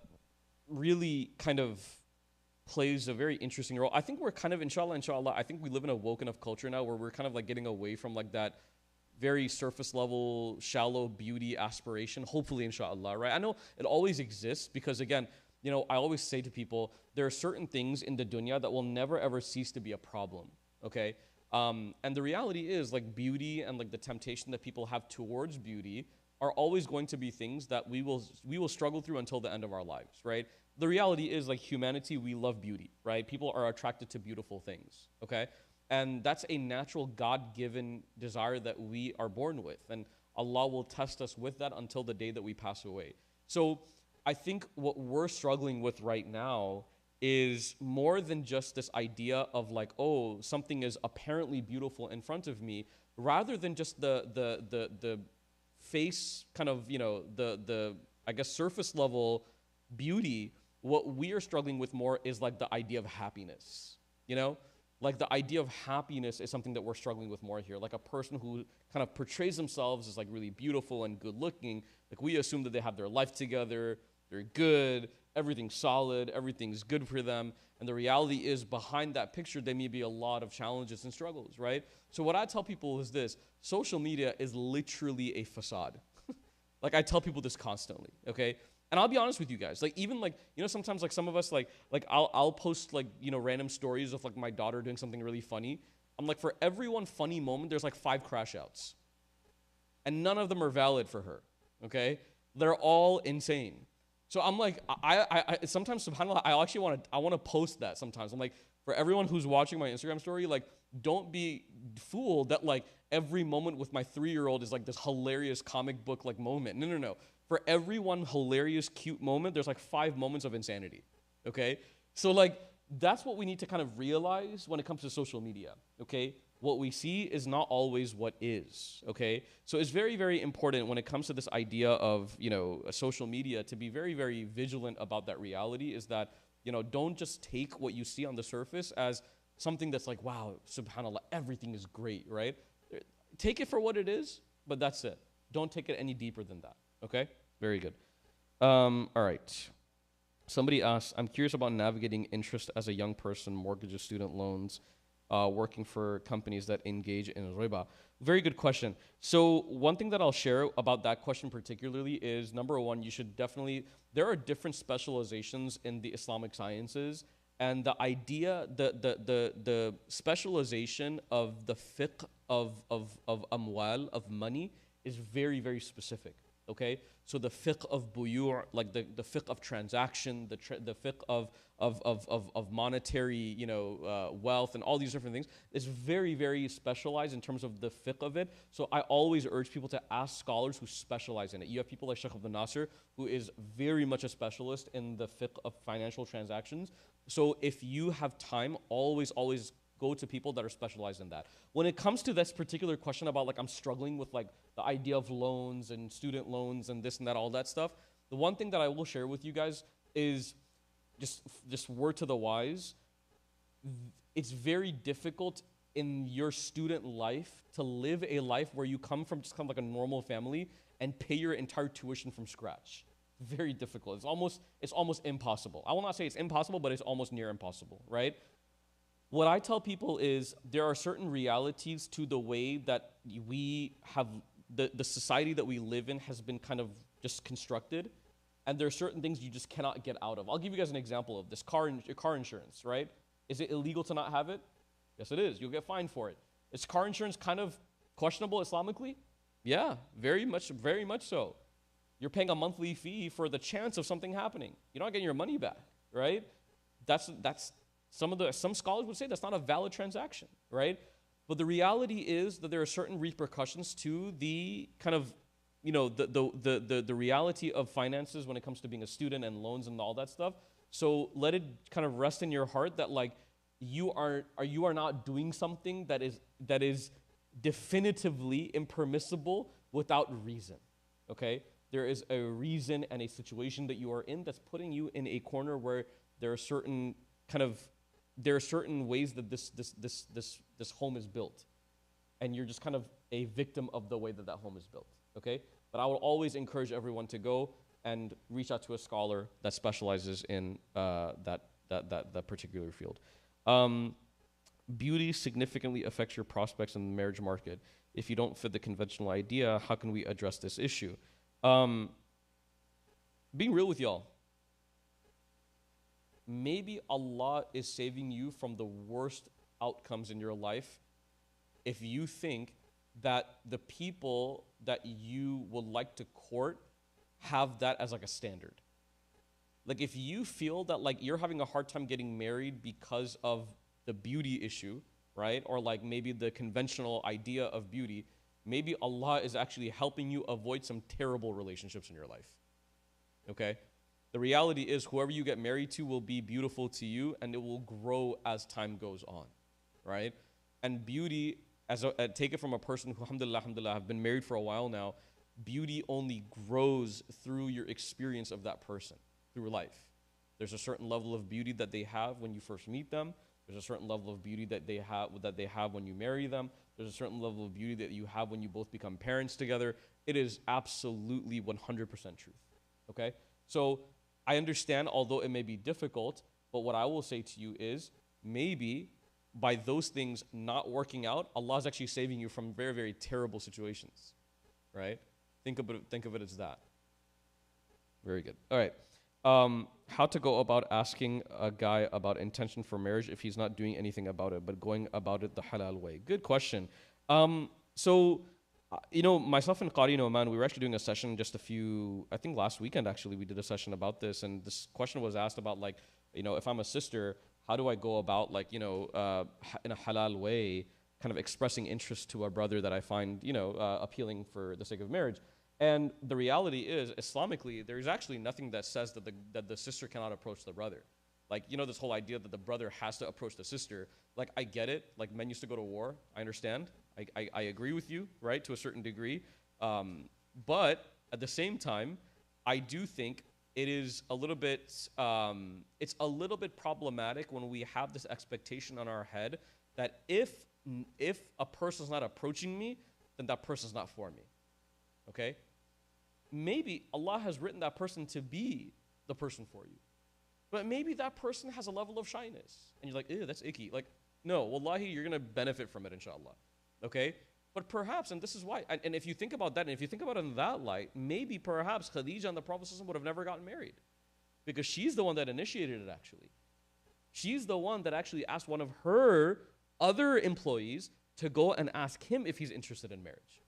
really kind of plays a very interesting role. I think we're kind of, inshallah, I think we live in a woke enough culture now where we're kind of like getting away from like that very surface level, shallow beauty aspiration, hopefully, inshallah, right? I know it always exists because, again, I always say to people, there are certain things in the dunya that will never ever cease to be a problem, okay? And the reality is, like, beauty and like the temptation that people have towards beauty are always going to be things that we will struggle through until the end of our lives, right? The reality is, like, humanity, we love beauty, right? People are attracted to beautiful things, okay? And that's a natural God-given desire that we are born with. And Allah will test us with that until the day that we pass away. So I think what we're struggling with right now is more than just this idea of like, oh, something is apparently beautiful in front of me, rather than just the face kind of, the I guess surface level beauty. What we are struggling with more is like the idea of happiness, Like the idea of happiness is something that we're struggling with more here. Like a person who kind of portrays themselves as like really beautiful and good looking, like we assume that they have their life together, they're good, everything's solid, everything's good for them. And the reality is behind that picture, there may be a lot of challenges and struggles, right? So what I tell people is this: social media is literally a facade. Like I tell people this constantly, okay? And I'll be honest with you guys, like even like, sometimes like some of us like I'll post like, random stories of like my daughter doing something really funny. I'm like, for every one funny moment, there's like 5 crash outs. And none of them are valid for her, okay? They're all insane. So I'm like, I sometimes, subhanAllah, I want to post that sometimes. I'm like, for everyone who's watching my Instagram story, like, don't be fooled that like every moment with my 3-year-old is like this hilarious comic book like moment. No. For every one hilarious, cute moment, there's like 5 moments of insanity, okay? So like, that's what we need to kind of realize when it comes to social media, okay? What we see is not always what is, okay? So it's very, very important when it comes to this idea of, social media to be very, very vigilant about that reality is that, don't just take what you see on the surface as something that's like, wow, subhanAllah, everything is great, right? Take it for what it is, but that's it. Don't take it any deeper than that, okay? Very good. All right. Somebody asked, I'm curious about navigating interest as a young person, mortgages, student loans, working for companies that engage in riba. Very good question. So one thing that I'll share about that question particularly is, number one, you should definitely, there are different specializations in the Islamic sciences, and the idea, the specialization of the fiqh of amwal, of money, is very, very specific. Okay, so the fiqh of buyu', like the fiqh of transaction, the fiqh of monetary, wealth, and all these different things is very, very specialized in terms of the fiqh of it. So I always urge people to ask scholars who specialize in it. You have people like Sheikh Abdul Nasir, who is very much a specialist in the fiqh of financial transactions. So if you have time, always go to people that are specialized in that. When it comes to this particular question about like I'm struggling with like the idea of loans and student loans and this and that, all that stuff, the one thing that I will share with you guys is just word to the wise. It's very difficult in your student life to live a life where you come from just kind of like a normal family and pay your entire tuition from scratch. Very difficult. It's almost impossible. I will not say it's impossible, but it's almost near impossible, right? What I tell people is there are certain realities to the way that we have, the society that we live in has been kind of just constructed, and there are certain things you just cannot get out of. I'll give you guys an example of this. Car insurance, right? Is it illegal to not have it? Yes, it is. You'll get fined for it. Is car insurance kind of questionable Islamically? Yeah, very much so. You're paying a monthly fee for the chance of something happening. You're not getting your money back, right? That's some scholars would say that's not a valid transaction, right? But the reality is that there are certain repercussions to the kind of, the reality of finances when it comes to being a student and loans and all that stuff. So let it kind of rest in your heart that like you are not doing something that is definitively impermissible without reason. Okay? There is a reason and a situation that you are in that's putting you in a corner where there are certain ways that this home is built, and you're just kind of a victim of the way that home is built. Okay, but I would always encourage everyone to go and reach out to a scholar that specializes in that particular field. Beauty significantly affects your prospects in the marriage market. If you don't fit the conventional idea, how can we address this issue? Being real with y'all. Maybe Allah is saving you from the worst outcomes in your life if you think that the people that you would like to court have that as like a standard. Like if you feel that like you're having a hard time getting married because of the beauty issue, right? Or like maybe the conventional idea of beauty, maybe Allah is actually helping you avoid some terrible relationships in your life. Okay? The reality is whoever you get married to will be beautiful to you, and it will grow as time goes on, right? And beauty, take it from a person who, alhamdulillah, have been married for a while now, beauty only grows through your experience of that person, through life. There's a certain level of beauty that they have when you first meet them. There's a certain level of beauty that they have when you marry them. There's a certain level of beauty that you have when you both become parents together. It is absolutely 100% truth, okay? So I understand, although it may be difficult, but what I will say to you is maybe by those things not working out, Allah is actually saving you from very, very terrible situations, right? Think of it as that. Very good. All right. How to go about asking a guy about intention for marriage if he's not doing anything about it, but going about it the halal way? Good question. Myself and Qari Noman, we were actually doing a session I think last weekend actually, we did a session about this, and this question was asked about like, if I'm a sister, how do I go about like, in a halal way, kind of expressing interest to a brother that I find, appealing for the sake of marriage? And the reality is, Islamically, there's actually nothing that says that the sister cannot approach the brother. Like, this whole idea that the brother has to approach the sister, like, I get it. Like, men used to go to war. I understand. I agree with you, right, to a certain degree. But at the same time, I do think it is a little bit, it's a little bit problematic when we have this expectation on our head that if a person's not approaching me, then that person's not for me. Okay? Maybe Allah has written that person to be the person for you. But maybe that person has a level of shyness. And you're like, ew, that's icky. Like, no, wallahi, you're going to benefit from it, inshallah. Okay? But perhaps, and this is why, and if you think about that, and if you think about it in that light, maybe perhaps Khadija and the Prophet would have never gotten married. Because she's the one that initiated it, actually. She's the one that actually asked one of her other employees to go and ask him if he's interested in marriage.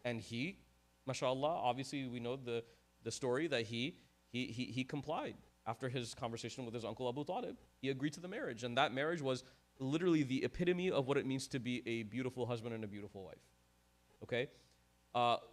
And he, mashallah, obviously we know the story that he complied. After his conversation with his uncle Abu Talib, he agreed to the marriage. And that marriage was literally the epitome of what it means to be a beautiful husband and a beautiful wife. Okay?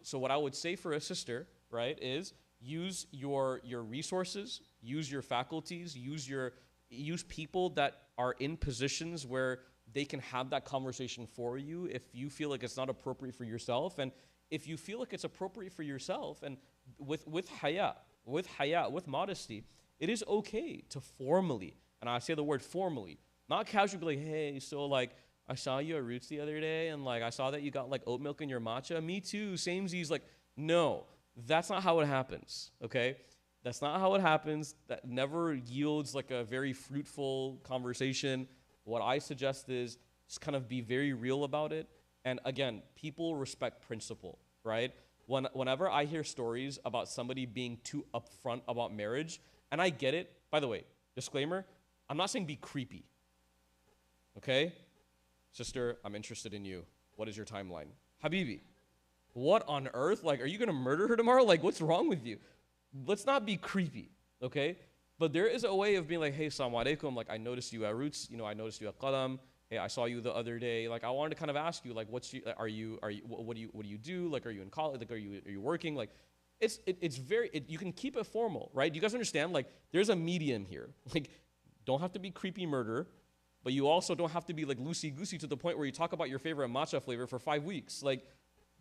So what I would say for a sister, right, is use your resources, use your faculties, use people that are in positions where they can have that conversation for you if you feel like it's not appropriate for yourself. And if you feel like it's appropriate for yourself, and with haya, with modesty, it is okay to formally, and I say the word formally, not casually, like, hey, so like, I saw you at Roots the other day, and like, I saw that you got like oat milk in your matcha. Me too, samesies. Like, no, that's not how it happens, okay? That's not how it happens. That never yields like a very fruitful conversation. What I suggest is just kind of be very real about it. And again, people respect principle, right? Whenever I hear stories about somebody being too upfront about marriage, and I get it, by the way, disclaimer, I'm not saying be creepy, okay? Sister, I'm interested in you. What is your timeline? Habibi, what on earth? Like, are you going to murder her tomorrow? Like, what's wrong with you? Let's not be creepy, okay? But there is a way of being like, hey, assalamu alaikum, like, I noticed you at Roots, you know, I noticed you at Qalam. Hey, I saw you the other day. Like, I wanted to kind of ask you, like, what do you do? Like, are you in college? Like, are you working? Like, you can keep it formal, right? Do you guys understand? Like, there's a medium here. Like, don't have to be creepy murder, but you also don't have to be like loosey-goosey to the point where you talk about your favorite matcha flavor for 5 weeks. Like,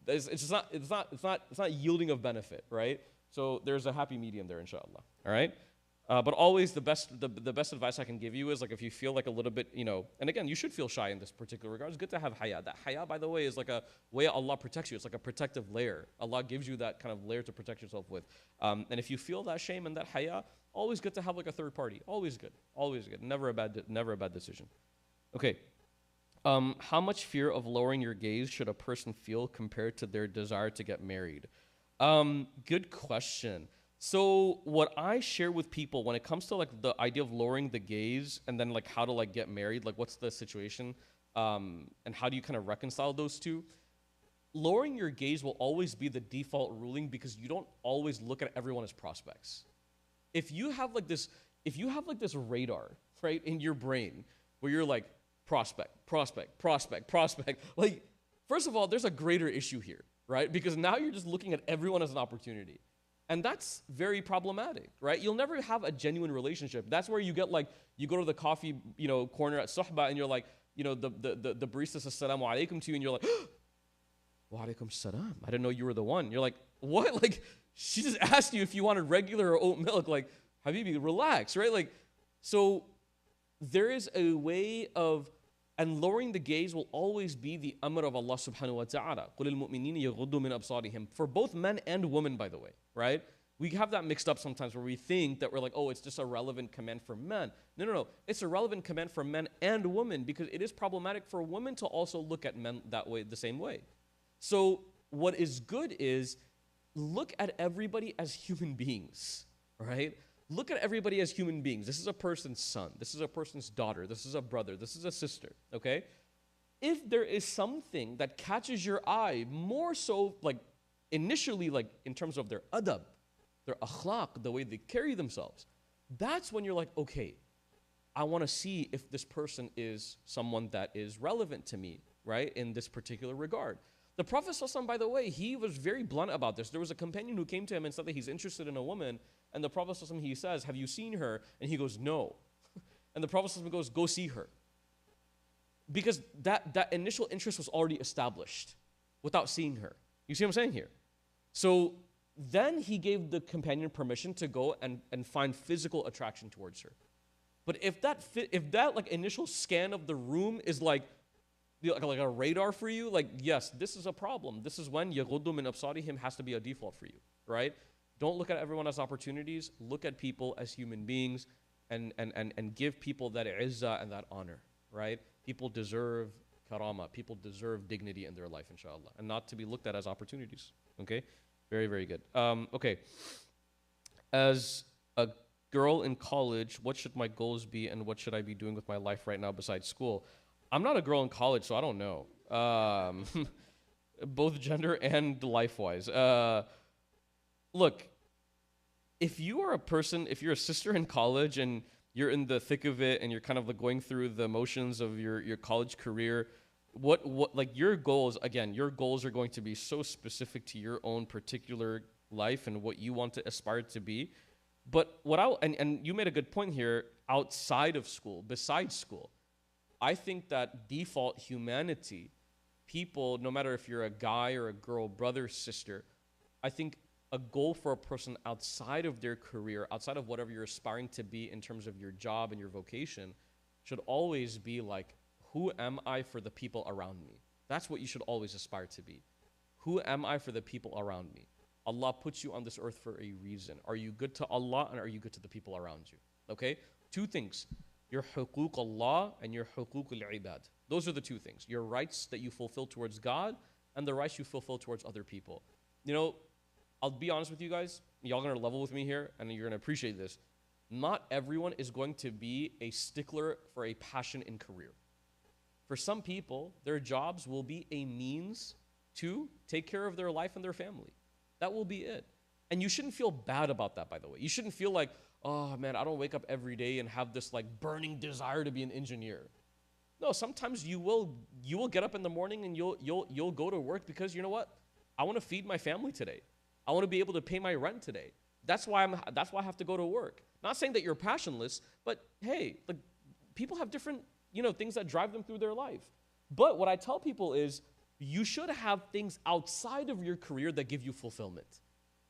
it's not yielding of benefit, right? So there's a happy medium there, inshallah. All right. But always the best advice I can give you is, like, if you feel like a little bit, you know, and again, you should feel shy in this particular regard. It's good to have haya. That haya, by the way, is like a way Allah protects you. It's like a protective layer. Allah gives you that kind of layer to protect yourself with. And if you feel that shame and that haya, always good to have like a third party. Always good. Always good. Never a bad decision. Okay. How much fear of lowering your gaze should a person feel compared to their desire to get married? Good question. So what I share with people when it comes to like the idea of lowering the gaze and then like how to like get married, like what's the situation, and how do you kind of reconcile those two? Lowering your gaze will always be the default ruling because you don't always look at everyone as prospects. If you have like this radar, right, in your brain where you're like prospect, like, first of all, there's a greater issue here, right? Because now you're just looking at everyone as an opportunity. And that's very problematic, right? You'll never have a genuine relationship. That's where you get like, you go to the coffee, you know, corner at Suhba and you're like, you know, the barista says Assalamu alaikum to you and you're like, wa alaikum salam. I didn't know you were the one. You're like, what? Like, she just asked you if you wanted regular or oat milk. Like, Habibi, relax, right? Like, so there is a way of, and lowering the gaze will always be the amr of Allah subhanahu wa ta'ala. قُلِ الْمُؤْمِنِينَ يَغُضُّ مِنْ أَبْصَارِهِمْ. For both men and women, by the way, right? We have that mixed up sometimes where we think that we're like, oh, it's just a relevant command for men. No. It's a relevant command for men and women because it is problematic for women to also look at men that way, the same way. So what is good is look at everybody as human beings, right? Look at everybody as human beings. This is a person's son. This is a person's daughter. This is a brother. This is a sister, okay? If there is something that catches your eye, more so like initially like in terms of their adab, their akhlaq, the way they carry themselves, that's when you're like, okay, I want to see if this person is someone that is relevant to me, right, in this particular regard. The Prophet ﷺ, by the way, he was very blunt about this. There was a companion who came to him and said that he's interested in a woman, and the Prophet ﷺ, he says, have you seen her? And he goes, no. And the Prophet ﷺ goes, go see her. Because that initial interest was already established without seeing her. You see what I'm saying here? So Then he gave the companion permission to go and find physical attraction towards her. But if that like initial scan of the room is like a radar for you, like, yes, this is a problem. This is when yaghuddu min absarihim has to be a default for you, right? Don't look at everyone as opportunities. Look at people as human beings and give people that izzah and that honor, right? People deserve karama. People deserve dignity in their life, inshallah, and not to be looked at as opportunities, okay? Very, very good. Okay. As a girl in college, what should my goals be and what should I be doing with my life right now besides school? I'm not a girl in college, so I don't know. Both gender and life-wise. Look, if you are a person, if you're a sister in college and you're in the thick of it and you're kind of like going through the motions of your college career, what like your goals, again, your goals are going to be so specific to your own particular life and what you want to aspire to be. But and you made a good point here, outside of school, besides school, I think that default humanity, people, no matter if you're a guy or a girl, brother, sister, I think a goal for a person outside of their career, outside of whatever you're aspiring to be in terms of your job and your vocation, should always be like, who am I for the people around me? That's what you should always aspire to be. Who am I for the people around me? Allah puts you on this earth for a reason. Are you good to Allah and are you good to the people around you? Okay? Two things. Your huquq Allah and your huquq al-ibad. Those are the two things. Your rights that you fulfill towards God and the rights you fulfill towards other people. You know, I'll be honest with you guys. Y'all gonna level with me here and you're gonna appreciate this. Not everyone is going to be a stickler for a passion in career. For some people, their jobs will be a means to take care of their life and their family. That will be it. And you shouldn't feel bad about that, by the way. You shouldn't feel like, oh man, I don't wake up every day and have this like burning desire to be an engineer. No, sometimes you will get up in the morning and you'll go to work because you know what? I want to feed my family today. I want to be able to pay my rent today. That's why I have to go to work. Not saying that you're passionless, but hey, like people have different, things that drive them through their life. But what I tell people is you should have things outside of your career that give you fulfillment.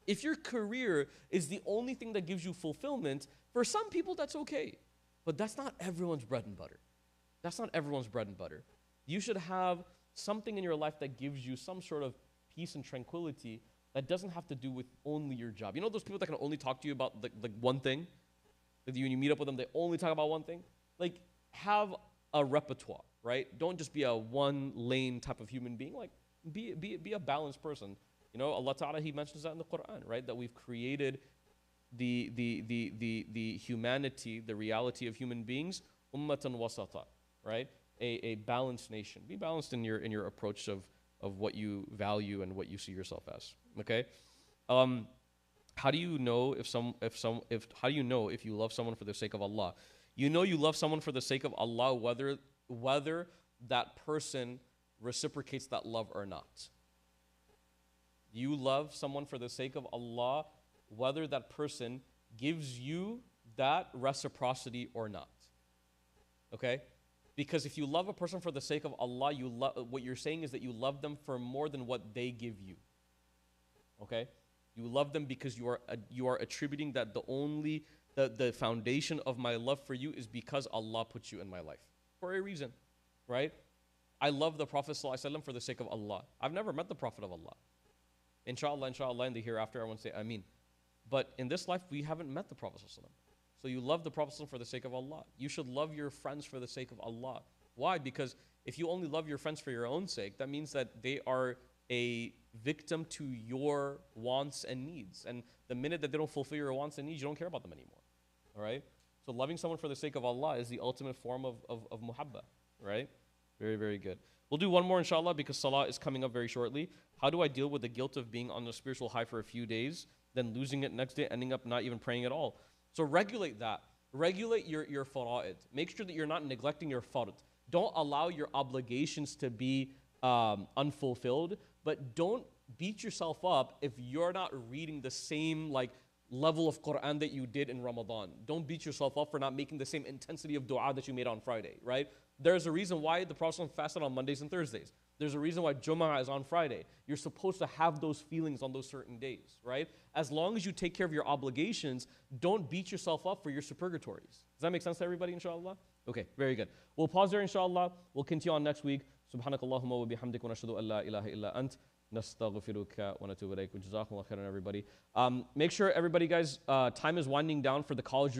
If your career is the only thing that gives you fulfillment, for some people that's okay. But that's not everyone's bread and butter. That's not everyone's bread and butter. You should have something in your life that gives you some sort of peace and tranquility that doesn't have to do with only your job. You know those people that can only talk to you about like one thing? That when you meet up with them, they only talk about one thing? Like, have a repertoire, right? Don't just be a one-lane type of human being. Like, be a balanced person. Allah Ta'ala, He mentions that in the Quran, right? That we've created the humanity, the reality of human beings, ummatan wasata, right? A balanced nation. Be balanced in your approach of what you value and what you see yourself as. Okay? How do you know how do you know if you love someone for the sake of Allah? You know you love someone for the sake of Allah whether that person reciprocates that love or not. You love someone for the sake of Allah whether that person gives you that reciprocity or not. Okay? Because if you love a person for the sake of Allah, what you're saying is that you love them for more than what they give you. Okay? You love them because you are attributing that the foundation of my love for you is because Allah put you in my life. For a reason. Right? I love the Prophet ﷺ for the sake of Allah. I've never met the Prophet of Allah. Inshallah, in the hereafter, I want to say Ameen. But in this life, we haven't met the Prophet ﷺ. So you love the Prophet ﷺ for the sake of Allah. You should love your friends for the sake of Allah. Why? Because if you only love your friends for your own sake, that means that they are a victim to your wants and needs. And the minute that they don't fulfill your wants and needs, you don't care about them anymore. All right? So loving someone for the sake of Allah is the ultimate form of muhabba. Right? Very, very good. We'll do one more, inshallah, because Salah is coming up very shortly. How do I deal with the guilt of being on a spiritual high for a few days, then losing it next day, ending up not even praying at all? So regulate that. Regulate your fara'id. Make sure that you're not neglecting your fard. Don't allow your obligations to be unfulfilled, but don't beat yourself up if you're not reading the same level of Quran that you did in Ramadan. Don't beat yourself up for not making the same intensity of dua that you made on Friday, right? There's a reason why the Prophet fasted on Mondays and Thursdays. There's a reason why Jum'ah is on Friday. You're supposed to have those feelings on those certain days, right? As long as you take care of your obligations, don't beat yourself up for your supergatories. Does that make sense to everybody, inshallah? Okay, very good. We'll pause there, inshallah. We'll continue on next week. Subhanakallahumma wa bihamdik wa nashhadu an la ilaha illa ant. Nastaghfiruka wa natubu ilayk. Jazakumullah khairan, everybody. Make sure everybody, guys, time is winding down for the college